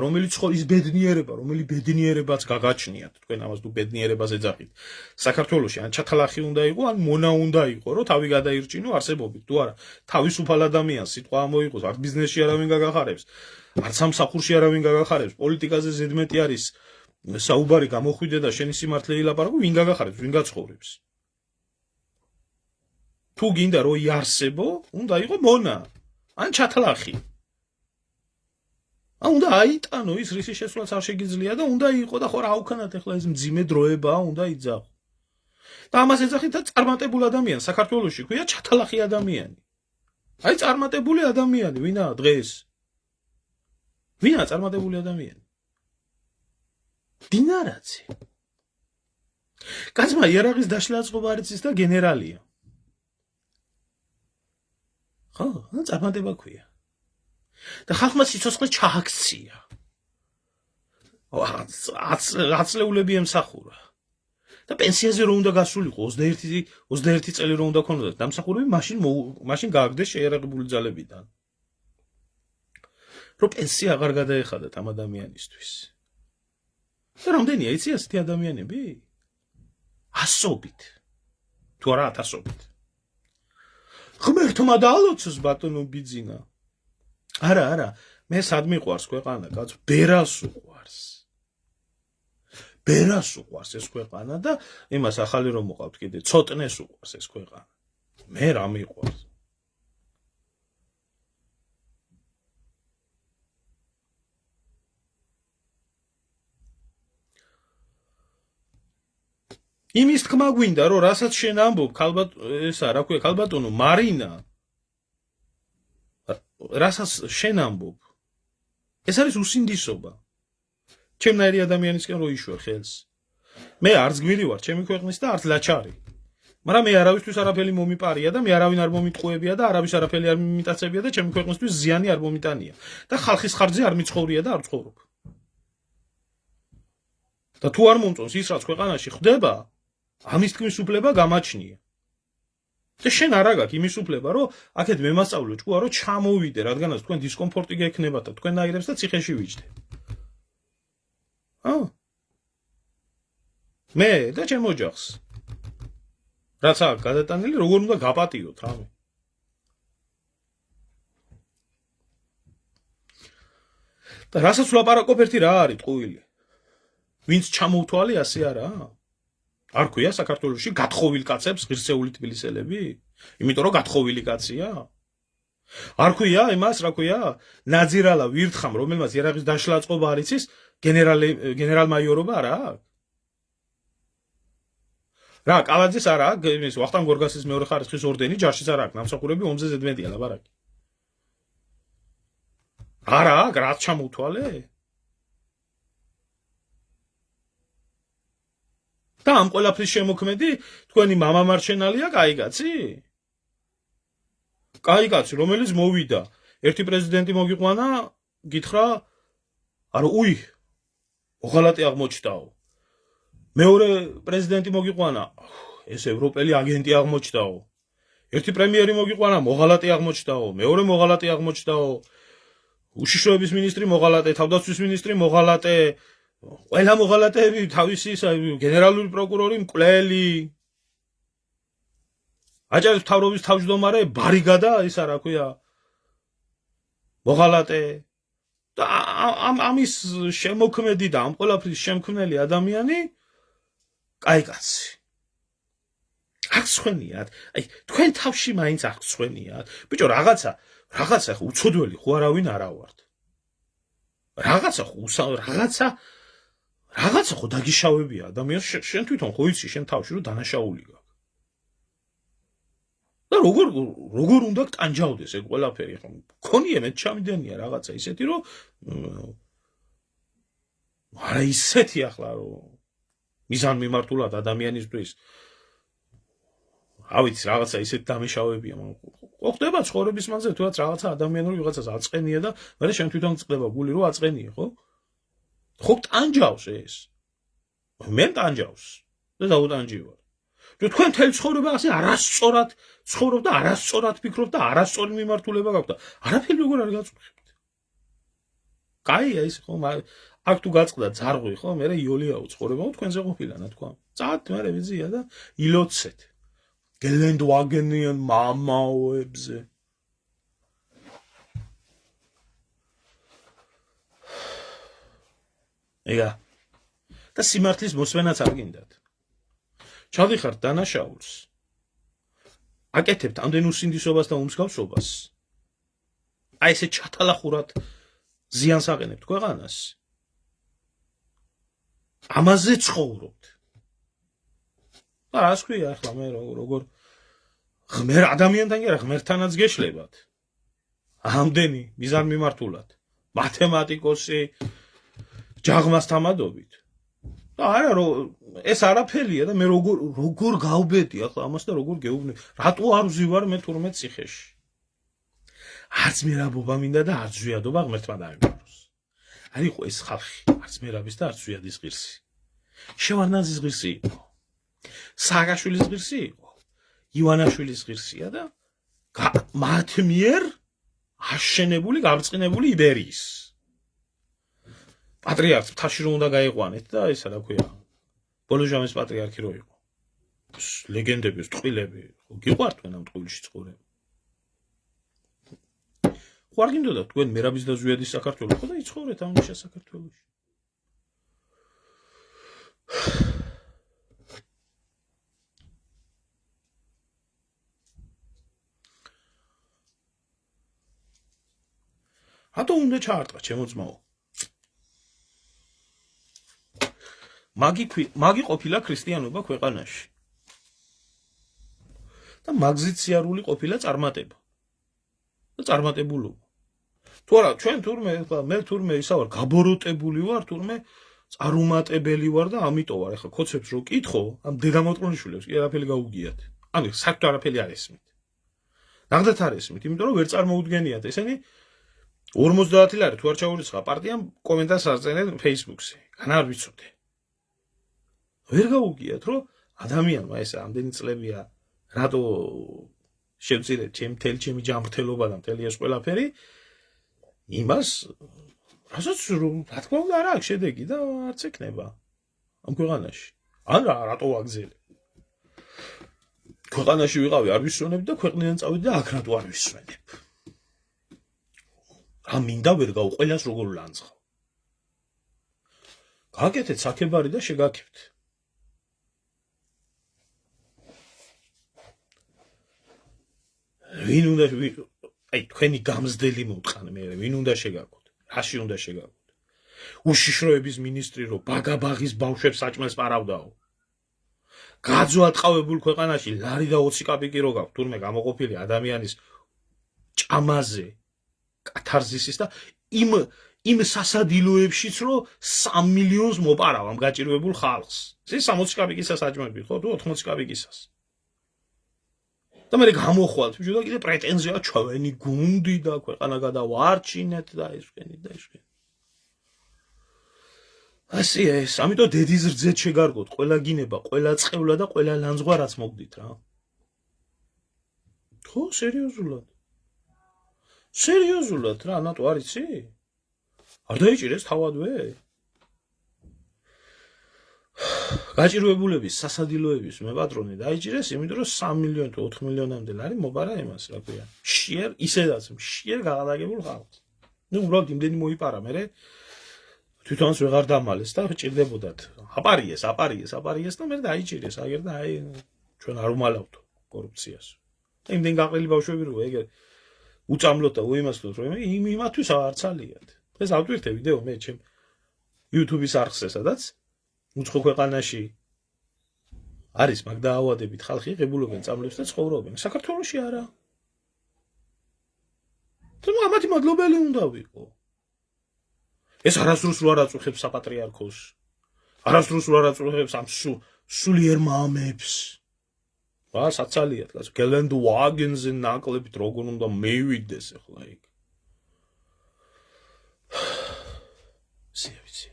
Speaker 2: ის ბედნიერება, რომელი ბედნიერებაც გაგაჩნიათ, თქვენ ამას თუ ბედნიერებას ეძახით. საქართველოში ან ჩათალახი უნდა იყო, ან მონა უნდა იყო, რომ თავი გადაირჩინო არსებობით, თუ არა, თავისუფალ ადამიანს სიტყვა ამოიღოს, არც ბიზნესში არავინ გაგახარებს, არც სამსახურში არავინ გაგახარებს, პოლიტიკაზე ზედმეტი არის საუბარი გამოხვიდე და შენი სიმართლე ილაპარაკო, ვინ გაგახარებს, ვინ გაცხოვრებს. თუ გინდა რომ იარსებო, უნდა იყო მონა, ან ჩათლახი. უნდა აიტანო ის რისი შესვლაც არ შეგიძლია და უნდა იყო და ხო რა უქნათ ახლა ეს მძიმე დროებაა, უნდა იძახო. და ამას ეძახით და წარმატებულ ადამიანს საქართველოში ქვია ჩათლახი ადამიანი. აი წარმატებული ადამიანი, ვინაა დღეს? ვინაა წარმატებული ადამიანი? დინარაცი. კაცმა იარაღის დაშლა აწყობა არ იცის და გენერალია. ხო, წარმატება ქვია. და ხალხმა სიცოცხლე ჩააქცია. 10 ემსახურა. და პენსიაზე რომ უნდა გასულიყო 21 წელი რომ უნდა ქონოდა დამსახურები, მაშინ გააგდეს შეიარაღებული ძალებიდან. რომ პენსია აღარ გადაეხადათ ამ ადამიანისთვის. და რამდენია იცი ასეთი ადამიანები? ასობით. თუ არა 1000-ობით. ღმერთმა დაალოცოს ბატონო ბიძინა. არა, მე სად მიყვარს ქვეყანა, კაც ბერას უყვარს. ბერას უყვარს ეს ქვეყანა და იმას ახალი რომ მოყავთ კიდე, ცოტნეს უყვარს ეს ქვეყანა. მე რა მიყვარს? იმის თქმა გვინდა, რომ რასაც შენ ამბობ, ქალბატონო მარინა, რასაც შენ ამბობ, ეს არის უსინდისობა. ჩემნაირი ადამიანისკენ რო იშვე ხელს. მე არც გვირი ვარ, ჩემი ქვეყნის და არც ლაჩარი. მაგრამ მე არავისთვის არაფერი მომიპარია და მე არავინ არ მომიტყუებია და არავის არაფერი არ მიმიტაცებია და ჩემი ქვეყნისთვის ზიანი არ მომიტანია. და ხალხის ხარჯზე არ მიცხოვრია და არ ცხოვრობ. და თუ არ მომწონს ის რაც ქვეყანაში ხდება, ამის თქმის უფლება გამაჩნია. და შენ არ აგაქვს იმის უფლება, რომ აქეთ მემასწავლო ჭკუა, რომ ჩამოვიდე, რადგანაც თქვენ დისკომფორტი გექნებათ და თქვენ აირებს და ციხეში ვიჯდე. მე და ჩემ ოჯახს. რაც აქვს გადატანილი, როგორ უნდა გაპატიოთ რამე. და რასაც ვლაპარაკობ ერთი რა არის ტყუილი. ვინც ჩამოვთვალე ასე არა? არ ქვია საქართველოში გათხოვილ კაცებს ღირსეული თბილისელები? იმიტომ რომ გათხოვილი კაცია? არ ქვია იმას, რა ქვია? ნაძირალა ვირთხამ, რომელმაც იარაღის დაშლა აწყობა არ იცის, გენერალ-მაიორობა არა აქვს? რა, კალაძის არა აქვს, ვახტანგ გორგასის მეორე ხარისხის ორდენი, ჯარშიც არა აქვს, ნამსახურები ომზე ზედმეტია ლაპარაკი. არა აქ რაც ჩამოთვალე და ამ ყველაფრის შემოქმედი თქვენი მამა მარჩენალია კაიგაცი? კაიგაცი, რომელიც მოვიდა, ერთი პრეზიდენტი მოგიყვანა, გითხრა, არა, უი, ოღალატი აღმოჩნდაო. მეორე პრეზიდენტი მოგიყვანა, ეს ევროპელი აგენტი აღმოჩნდაო. ერთი პრემიერი მოგიყვანა, მოღალატი აღმოჩნდაო, მეორე მოღალატი აღმოჩნდაო. უშიშროების მინისტრი მოღალატე, თავდაცვის მინისტრი მოღალატე, ყველა მოღალატეები თავისი გენერალური პროკურორი მკვლელი. აჭარის მთავრობის თავმჯდომარე ბარიგადა, ისა რა ქვია, მოღალატე. და ამის შემოქმედი და ამ ყველაფრის შემქმნელი ადამიანი კაიგაცი. აქ ხვენიათ, აი თქვენ თავში მაინც აქ ხვენიათ. ბიჭო, რაღაცა ხო უცოდველი ხო არავინ არა ვართ. რაღაცა ხო დაგიშავებია ადამიანს, შენ თვითონ ხო იცი შენ თავში რომ დანაშაული გაქვს. და როგორ უნდა გტანჯავდეს ეგ ყველაფერი ხო? მქონია მე ჩამიდენია რაღაცა ისეთი რომ არა ისეთი ახლა რომ მიზანმიმართულად ადამიანისთვის ავიც რაღაცა ისეთ დამეშავებია, მაგრამ ხდება ცხოვრების მანძილზე თუნდაც რაღაცა ადამიანური ვიღაცას აწყენია და მე შენ თვითონ წყდება გული რომ აწყენია, ხო? ხო ტანჯავს ეს. მე ტანჯავს და დაუტანჯივარ. თქვენ თელ ცხოვრება ასე არასწორად ცხოვრობ და არასწორად ფიქრობ და არასწორი მიმართულება გაქვთ და არაფერი როგორ არ გაწუხებთ. კაია ის ხო, აქ თუ გაწყდა ძარღვი ხო, მე იოლიაო ცხოვრება თქვენზე ყოფილა ნათქვა. წავთ მე ვიზია და ილოცეთ. გელენდვაგენიან მამაოებზე. ეგა. და სიმართლის მოსვენაც არ გინდათ. ჩავდიხართ დანაშაულს. აკეთებთ ამდენ უსინდისობას და უმსგავსობას. აი ესე ჩათალახურად ზიანს აყენებთ ქვეყანას. ამაზე ცხოვრობთ. და რას ქვია ახლა მე როგორ ღმერ ადამიანთან კი არა ღმერთთანაც გეშლებათ. ამდენი მიზანმიმართულად. მათემატიკოსი ჯაღმას თამადობით. და არა რომ ეს არაფერია და მე როგორ გავბედი ახლა ამას და როგორ გეუბნები. რატო არ ვზივარ მე თურმე ციხეში? არც მერაბობა მინდა და არც ზვიადობა ღმერთმა დაიმეოროს. არ იყო ეს ხალხი, არც მერაბის და არც ზვიადის ღირსი. შევარდნაძის ღირსი იყო. სააკაშვილის ღირსი იყო. ივანაშვილის ღირსია და მათ მიერ აშენებული, გაბრწყინებული იბერიის. პატრიარქს მთაში რომ უნდა გაიყვანეთ და ისა რა ქვია. ბოლოჟამის პატრიარქი რო იყო. ლეგენდები, ტყილები, ხო გიყვართ თქვენ ამ ტყილში ცხოვრება. ხო არ გინდოდა თქვენ მერაბის და ზვიადის საქართველოს ხო და იცხოვრეთ ამ ნიშა საქართველოში. რატო უნდა ჩაარტყა ჩემო ძმაო? მაგი ყოფილა ქრისტიანობა ქვეყანაში. და მაგზით სიარული ყოფილა წარმატება. და წარმატებულობა. თუ არა, ჩვენ თურმე, მე თურმე ისა ვარ, გაბოროტებული ვარ, თურმე წარუმატებელი ვარ და ამიტომ ვარ. ეხლა კოცებს რო კითხო, ამ დედამოწმუნიშვილებს კი არაფერი გაუგიათ. ანუ საერთოდ არაფერი არ ესმით. ნახდათ არ ესმით, იმიტომ რომ ვერ წარმოუდგენიათ ესენი 50 ლარი თუ არ ჩაურიცხა პარტიამ კომენტარს არწენეთ Facebook-ზე. ან არ ვიცოდე. ვერ გაუგიათ, რომ ადამიანმა ეს ამდენი წლებია რატო შევწირეთ ჩემი ჯანმრთელობა და მთელი ეს ყველაფერი იმას რასაც რა თქმა უნდა არ აქვს შედეგი და არც ეკნება ამ ქვეყანაში. ან რატო ვაგზელებ? ქვეყანაში ვიყავი არ ვისვენებ და ქვეყნიდან წავიდე და აქ რატო არ ვისვენებ? რა მინდა ვერ გაუყოლას როგორ ლანძღავ. გააკეთეთ საქებარი და შეგაქებთ. ვინ უნდა აი თქვენი გამზდელი მოვტყან მე ვინ უნდა შეგაქოთ? რაში უნდა შეგაქოთ? უშიშროების მინისტრი რო ბაგაბაღის ბავშვებს საჭმელს პარავდაო. გაძვატყავებულ ქვეყანაში ლარი და 20 კაპიკი რო გაქვთ თურმე გამოყოფილი ადამიანის ჭამაზე კათარზისის და იმ სასადილოებშიც რომ 3 მილიონს მოპარავ ამ გაჭირვებულ ხალხს. ეს 60 კაპიკისას აჯმები ხო თუ 80 კაპიკისას. და მე გამოხვალთ, ვიჟო და კიდე პრეტენზია ჩვენი გუნდი და ქვეყანა გადავარჩინეთ და ეს ვქენით და ეს ვქენით. ასია ეს, ამიტომ დედის რძეთ შეგარგოთ, ყველა გინება, ყველა წყევლა და ყველა ლანძღვა რაც მოგდით რა. ხო, სერიოზულად. სერიოზულად რა, ნატო არ იცი? არ დაიჭირეს თავადვე? გაჭირვებულების, სასადილოების მე პატრონი დაიჭირეს, იმიტომ რომ 3 მილიონი თუ 4 მილიონამდე არის მოპარა იმას, რა ქვია. შიერ, ისედაც შიერ გადაგებულ ხალხს. ნუ უბრალოდ იმდენი მოიპარა, მე თვითონაც ვეღარ დამალეს და ჭირდებოდათ. აპარიეს და მე დაიჭირეს, აგერ და აი ჩვენ არ უმალავთ კორუფციას. იმდენ გაყრილი ბავშვები რო ეგ უწამლოთ და უიმასლოთ რომ იმათთვის არ ცალიათ. ეს ავტვირთე ვიდეო მე ჩემ YouTube-ის არხზე, სადაც უცხო ქვეყანაში არის მაგ დაავადებით ხალხი ღებულობენ წამლებს და ცხოვრობენ. საქართველოში არა. თუმცა ამათი მადლობელი უნდა ვიყო. ეს არასდროს რო არ აწუხებს საპატრიარქოს. არასდროს რო არ აწუხებს ამ სულიერ მამებს. რა საცალიათ, კაცო, გელენდ ვაგენზე ნაკლებით როგორ უნდა მივიდეს ახლა იქ. სიავიცი.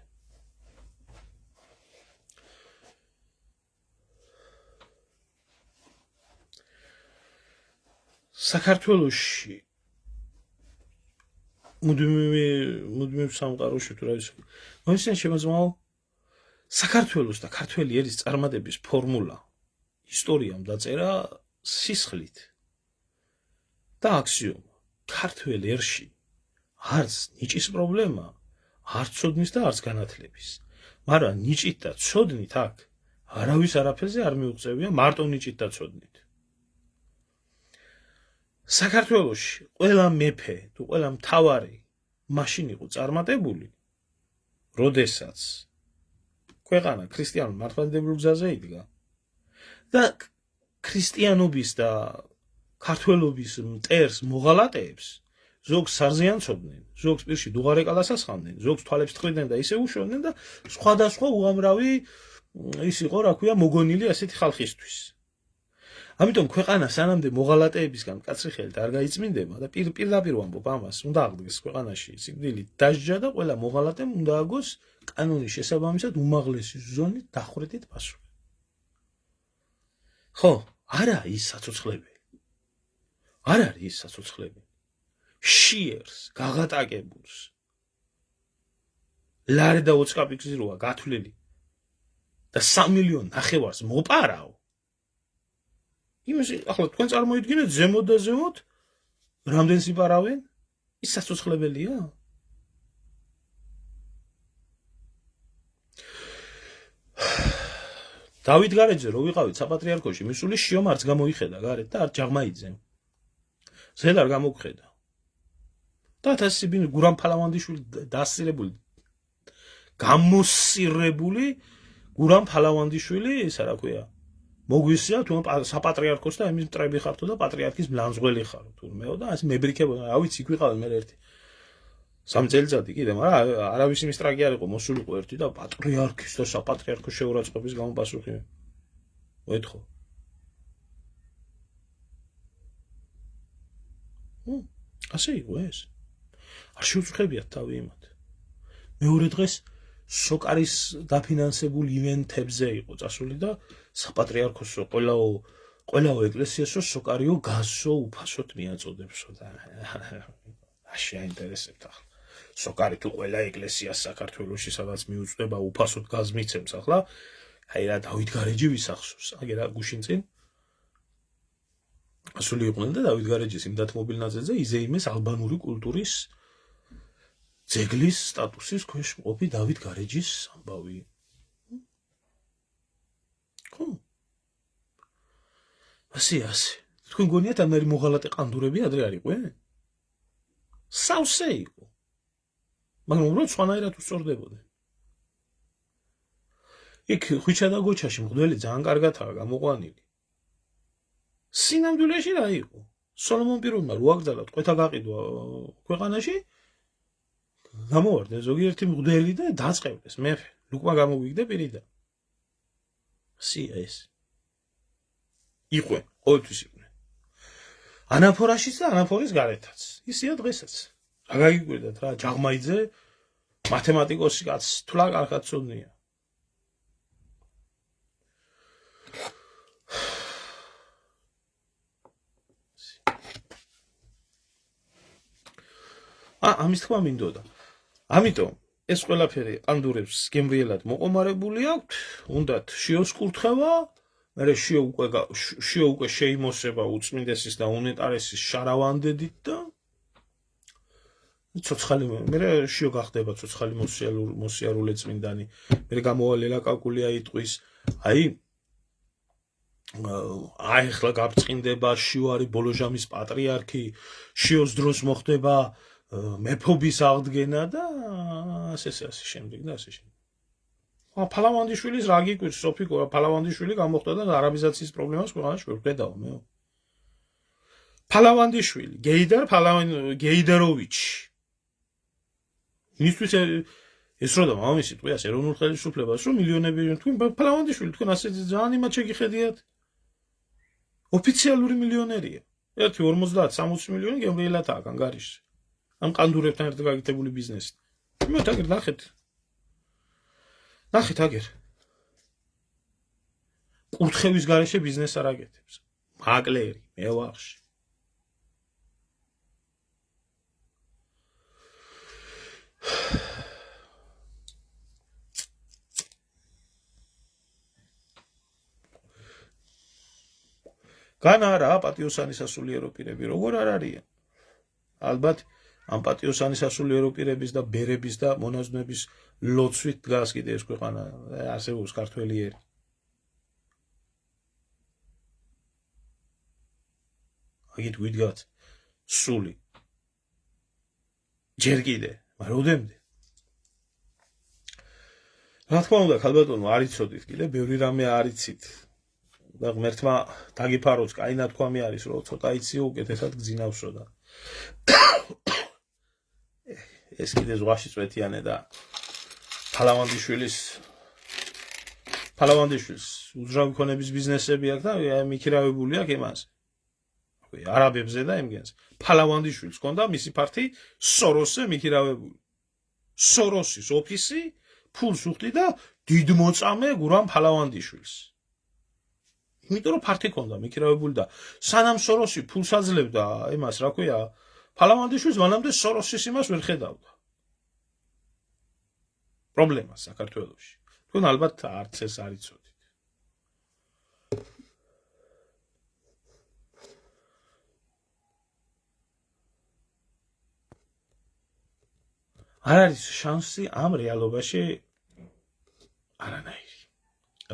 Speaker 2: საქართველოში მუდმივ სამყაროში თუ რა ის მოიციან შემოძმაო საქართველოს და ქართველი ერის წარმატების ფორმულა ისტორიამ დაწერა სისხლით და აქსიომა ქართველ ერში არც ნიჭის პრობლემა არც ცოდნის და არც განათლების მაგრამ ნიჭით და ცოდნით აქ არავის არაფერზე არ მიუღწევია მარტო ნიჭით და ცოდნით საქართველოში ყველა მეფე თუ ყველა მთავარი მაშინ იყო წარმატებული როდესაც ქვეყანა ქრისტიანულ მართლმადიდებლურ გზაზე იდგა და ქრისტიანობის და ქართველობის მტერს მოღალატეებს ზოგს სარზიანცობდნენ, ზოგს პირში დუღარეკალას ასხამდნენ, ზოგს თვალებს ტყრიდნენ და ისე უშოვდნენ და სხვადასხვა უამრავი ის იყო, რა ქვია, მოგონილი ასეთი ხალხისთვის. ამიტომ ქვეყანა სანამდე მოღალატეებისგან მკაცრი ხელით არ გაიწმინდება და პირდაპირ ვამბობ ამას, უნდა აღდგეს ქვეყანაში სიკვდილით დასჯა და ყველა მოღალატემ უნდა აგოს კანონის შესაბამისად უმაღლესი ზონით დახვრეტით პასუხი. ხო, არა ის საცოცხლებელი. არ არის ის საცოცხლებელი. შიერს, გაღატაკებულს. ლარი და 20 კაპიკს როა გათვლილი. და 3 მილიონ ნახევარს მოპარავ. იმას ახლა თქვენ წარმოიდგინეთ ზემოთ და ზემოთ რამდენს იპარავენ? ის საცოცხლებელია? დავით გარეჯზე რო ვიყავით საპატრიარქოში, მისული შიომ არც გამოიხედა გარეთ და არ ჯაღმაიძემ. ზედ არ გამოგხედა. და თასიბინ გურამ ფალავანდიშვილი დასწირებული გამოსირებული გურამ ფალავანდიშვილი ისა რა ქვია მოგვისია თუ საპატრიარქოს და იმის მტრები ხართო და პატრიარქის მლანძღველი ხარო თურმეო და ეს მებრიქებოდა რა ვიცი იქ ვიყავენ მე ერთი 3 წელიწადი კიდე მაგრამ არავის იმის ტრაგი არ იყო მოსულიყო ერთი და პატრიარქის და საპატრიარქოს შეურაცხყოფის გამო პასუხი მოეთხო ასე იყო ეს არ შეუწყებიათ თავი იმათ მეორე დღეს სოკარის დაფინანსებულ ივენთებზე იყო წასული და საპატრიარქოსო ყველაო ეკლესიასო სოკარიო გაზსო უფასოდ მიაწოდებსო და აში აინტერესებთ ახლა სოკარი თუ ყველა ეკლესიას საქართველოში სადაც მიუწვდება უფასოდ გაზ მიცემს ახლა აი რა დავით გარეჯი ვისახსოვს აგერა გუშინ წინ ასული იყვნენ და დავით გარეჯის იმ დათმობილ ნაწილზე იზეიმეს ალბანური კულტურის ძეგლის სტატუსის ქვეშ მყოფი დავით გარეჯის ამბავი. ხო. ასე. თქვენ გონიათ ამერი მოღალატე ყანდურები ადრე არ იყვნენ? სავსე იყო. მაგრამ უბრალოდ სხვანაირად უსწორდებოდნენ. იქ ხვიჩა და გოჩაში მღვდელი ძალიან კარგადაა გამოყვანილი. სინამდვილეში რა იყო? სოლომონ პირველმა რო აკრძალა ტყვეთა გაყიდვა ქვეყანაში გამოვარდნენ ზოგიერთი მღვდელი და დაწყევდეს მეფე ლუკმა გამოვიგდა პირიდან ეს იყვნენ ყოველთვის იყვნენ ანაფორაშიც და ანაფორის გარეთაც ისია დღესაც რა გაგიკვირდათ რა ჯაღმაიძე მათემატიკოსი კაც თულა კარგად ცოდნია ამის თქმა მინდოდა ამიტომ ეს ყველაფერი ანდურებს გემრიელად მოყომარებული აქვთ უნდათ შიოს კურთხევა მერე შიო უკვე შეიმოსება უწმინდესის და უნეტარესის შარავანდედით და ცოცხალი მერე შიო გახდება ცოცხალი მოსიარულე წმინდანი მერე გამოვალელა კაკულია იტყვის აი ახლა გაბწყინდება შიო არის ბოლოჟამის პატრიარქი შიოს დროს მოხდება მეფობის აღდგენა და ასე შემდეგ და ასე შემდეგ. ფალავანდიშვილის რა გიკვირს სოფიკო ფალავანდიშვილი გამოხდა და არაბიზაციის პრობლემას ქვეყანაში ვერ ხედავ მე. ფალავანდიშვილი გეიდაროვიჩი მისთვის ეს რო და მამამისი ტყვიას ეროვნულ ხელისუფლებას რომ მილიონები თქვენ ფალავანდიშვილი თქვენ ასე ძალიან იმად შეგიხედიათ ოფიციალური მილიონერია 1.50-60 მილიონი გემრიელათაა განგარიშში ამ ყანდურებთან ერთად გაკეთებული ბიზნესი. მე თაგერ ნახეთ აგერ. კურთხევის გარეშე ბიზნეს არ აკეთებს. მაკლერი, მევახში. განა რა პატიოსანის სასულიერო პირები როგორ არ არიან? ალბათ ამ პატიოსანის სასულიერო პირების და ბერების და მონაზვნების ლოცვით დგას კიდე ეს ქვეყანა არსებობს ქართველი ერი. აგით ვიდგათ სული. ჯერ კიდე, მაგრამ ოდემდე. რა თქმა უნდა, ქალბატონო, არ იცოდით კიდე, ბევრი რამე არ იცით. და ღმერთმა დაგიფაროს, კაი ნათქვამი არის, რომ ცოტა იცი უკეთესად გძინავსო და ეს კიდე ზღვაში წვეთიანე და ფალავანდიშვილის უძრავი ქონების ბიზნესები აქვს და მიქირავებული აქვს იმას. არაბებზე და იმგენს. ფალავანდიშვილს ჰქონდა მისი ფართი სოროსზე მიქირავებული. სოროსის ოფისი ფულს უხდიდა დიდ მოწამე გურამ ფალავანდიშვილს. იმიტომ რომ ფართი ჰქონდა მიქირავებული და სანამ სოროსი ფულს აძლევდა იმას რა ქვია ფალავანდიშვილს მანამდე სოროსის იმას ვერ ხედავდა. პრობლემა საქართველოში. თქვენ ალბათ არც ეს არ იცოდით. არ არის შანსი ამ რეალობაში არანაირი.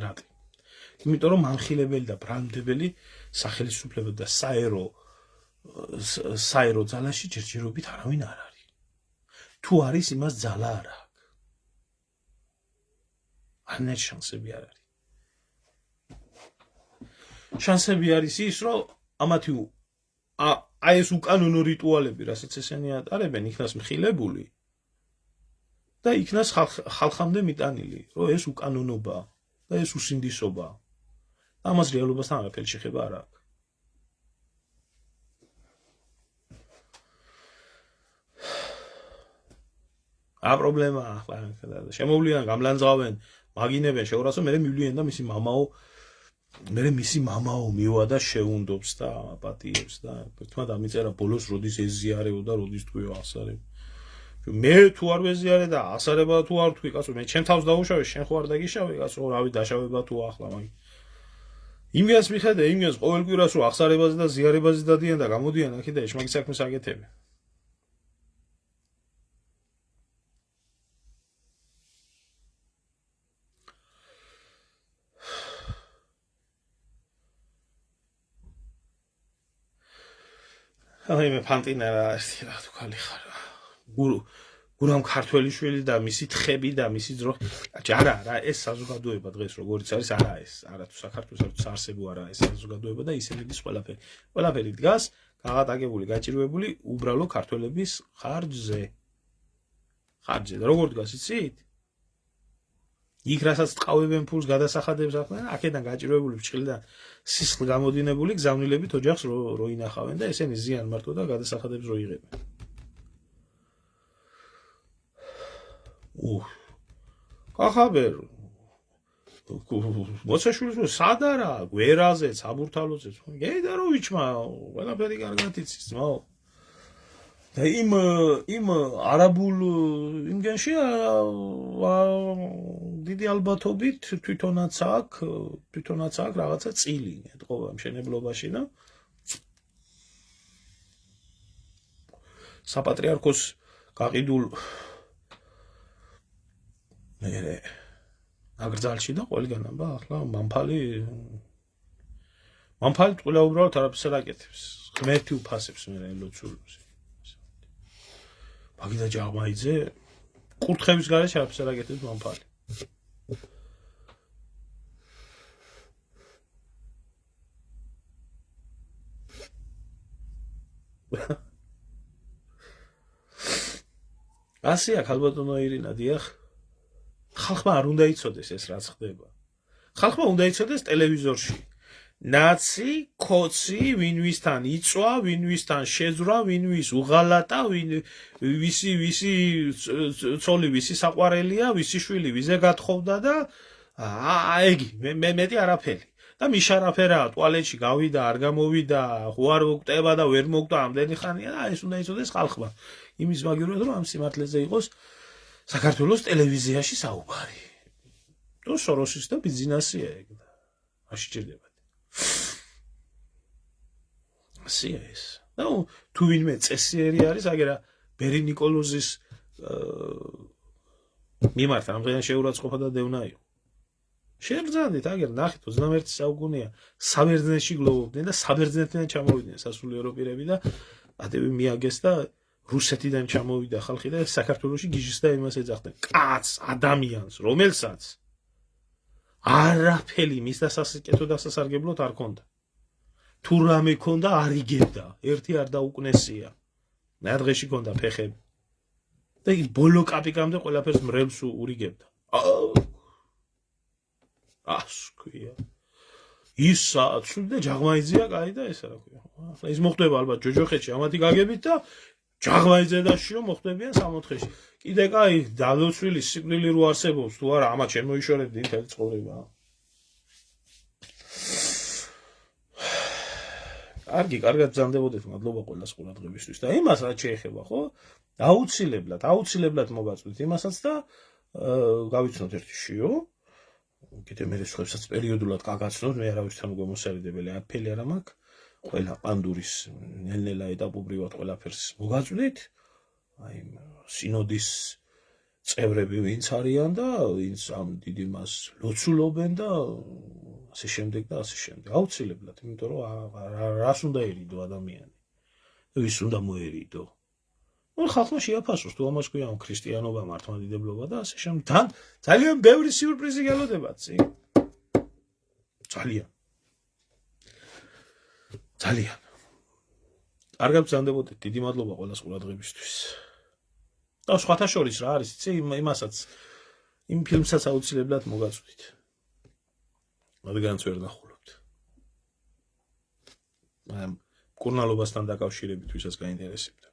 Speaker 2: რატო? იმიტომ რომ მამხილებელი და ბრალმდებელი სახელისუფლება და საერო ძალაში ჯერჯერობით არავინ არ არის. თუ არის იმას ძალა არ აქვს. არნაირ შანსები არ არის. შანსები არის ის, რომ ამათი აი ეს უკანონო რიტუალები, რასაც ესენი ატარებენ, იქნას მხილებული და იქნას ხალხამდე მიტანილი, რომ ეს უკანონობა და ეს უსინდისობა. ამას რეალობასთან არაფერი შეხება არ აქვს. პრობლემაა ახლა შემოვლიან გამლანძღავენ მაგინებენ შეურასო მე მივლიან და მისი მამაო მივა და შეუნდობს და აპატიებს და ერთმა დამიწერა ბოლოს როდის ეზიარეო და როდის თქვიო ასარებ მე თუ არ ვეზიარე და ასარება თუ არ თქვი კაცო მე ჩემ თავს დაუშავე შენ ხო არ დაგიშავე კაცო რავი დაშავება თუ ახლა მაგ იმას მიხედე იმას ყოველ კვირას რო ახსარებაზე და ზიარებაზე დადიან და გამოდიან აქედან ეშმაკი საქმეს აკეთებენ აი მე ფანტინა რა ერთი რა თუ ხალი ხარ გურამ ქართველიშვილი და მისი თხები და მისი ძრო ჯარა რა ეს საზოგადოება დღეს როგორიც არის არა ეს არა თუ საქართველოს არსებო არა ეს საზოგადოება და ისინი ყველაფერი დგას გაღატაკებული გაჭირვებული უბრალო ქართველების ხარჯზე ხარჯზე და როგორ დგას იცით? იქ რასაც ტყავებენ ფულს გადასახადებს ახლა აქედან გაჭირვებული ფჭილიდან სისხლი გამოდინებული გზავნილებით ოჯახს რო ინახავენ და ესენი ზიან მარტო და გადასახადებს რო იღებენ. კახაბერ მოცაშვილის სად არა გვერაზე საბურთალოზე გედა რო ვიჩმა ყველაფერი კარგად იცის ძმაო და იმ არაბულ იმგენში დიდი ალბათობით თვითონაც აქვს რაღაცა წილი ეთყობა მშენებლობაში და საპატრიარქოს გაყიდულ მე აგრძალში და ყველგან აბა ახლა მამფალი ყველა უბრალოდ არაფერს არ აკეთებს ღმერთი უფასებს მე ლოცულობს მაგიდა ჯაღმაიძე კურთხევის გარეშე არაფერს არ აკეთებს მამფალი ასია ქალბატონო ირინა დიახ ხალხმა არ უნდა იცოდეს ეს რაც ხდება. ხალხმა უნდა იცოდეს ტელევიზორში. ნაცი, კოცი, ვინ ვისთან იწვა, ვინ ვისთან შეძვრა, ვინ ვის უღალატა, ვისი ცოლი, ვისი საყვარელია, ვისი შვილი, ვიზე გათხოვდა და ეგი, მეტი არაფერი. და მიშარაფერაა, ტუალეტში გავიდა, არ გამოვიდა, უარ მოგტება და ვერ მოგტვა ამდენი ხანია და ეს უნდა იცოდეს ხალხმა. იმის მაგივრად რომ ამ სიმართლეზე იყოს საქართველოს ტელევიზიაში საუბარი. თუ სოროსის და ბიზნესია ეგ და არ შეჭირდებათ. ასია ეს. და თუ ვინმე წესიერი არის, აგერა ბერი ნიკოლოზის მიმართ ამდენ შეურაცხყოფა და დევნა იყო. შეგრძანდით, აგერ ნახეთ 21 საუკუნეა, საბერძნეთში გლოვობდნენ და საბერძნეთიდან ჩამოვიდნენ სასულიერო პირები და ადევი მიაგეს და რუსეთიდან ჩამოვიდა ხალხი და საქართველოში გიჟის და იმას ეძახდნენ. კაცს, ადამიანს, რომელსაც არაფერი მის დასასაკეთო დასასარგებლოდ არ ქონდა. თუ რამე ქონდა, არ იგებდა. ერთი არ დაუკნესია. ნადღეში ქონდა ფეხები. და იგი ბოლო კაპიკამდე ყველაფერს მრევლს ურიგებდა. ასქვია. ისა ცუდ და ჯაღმაიძეა, კაი და ესა რა ქვია. ახლა ის მოხდება ალბათ ჯოჯოხეთში ამათი გაგებით და ჯაღმაიძე და შიო მოხდებიან 64-ში. კიდე კაი დალოცვილის სიკვდილი რო არსებობს თუ არა ამათ შემოიშორებდი მთელი ცხოვრება. კარგად ბრძანდებოდეთ, მადლობა ყველას ყურადღებისთვის და იმას რაც შეეხება, ხო? აუცილებლად მოგაწვით იმასაც და გავიცნოთ ერთი შიო. კიდე მე სხვებსაც პერიოდულად გაგაცნოთ, მე არავისთან უკვე მოსარიდებელი არაფერი არ მაქვს. ყველა პანდურის ნელ-ნელა ეტაპობრივად ყველაფერს მოგაწვით. აი სინოდის წევრები ვინც არიან და ვინც ამ დიდ იმას ლოცულობენ და ასე შემდეგ და ასე შემდეგ. აუცილებლად, იმიტომ რომ რას უნდა ერიდო ადამიანი? ვის უნდა მოერიდო? ხალხმა შეაფასოს თუ ამას ქვია ქრისტიანობა, მართლმადიდებლობა და ასე შემდეგ. თან ძალიან ბევრი სიურპრიზი გელოდებათ, წინ. ძალიან. კარგად ბრძანდებოდეთ, დიდი მადლობა ყველას ყურადღებისთვის. და სხვათა შორის რა არის, იცი, იმ ფილმსაც აუცილებლად მოგაწვით. რადგანაც ვერ ნახულობთ. კურნალობასთან დაკავშირებით ვისაც გაინტერესებდა.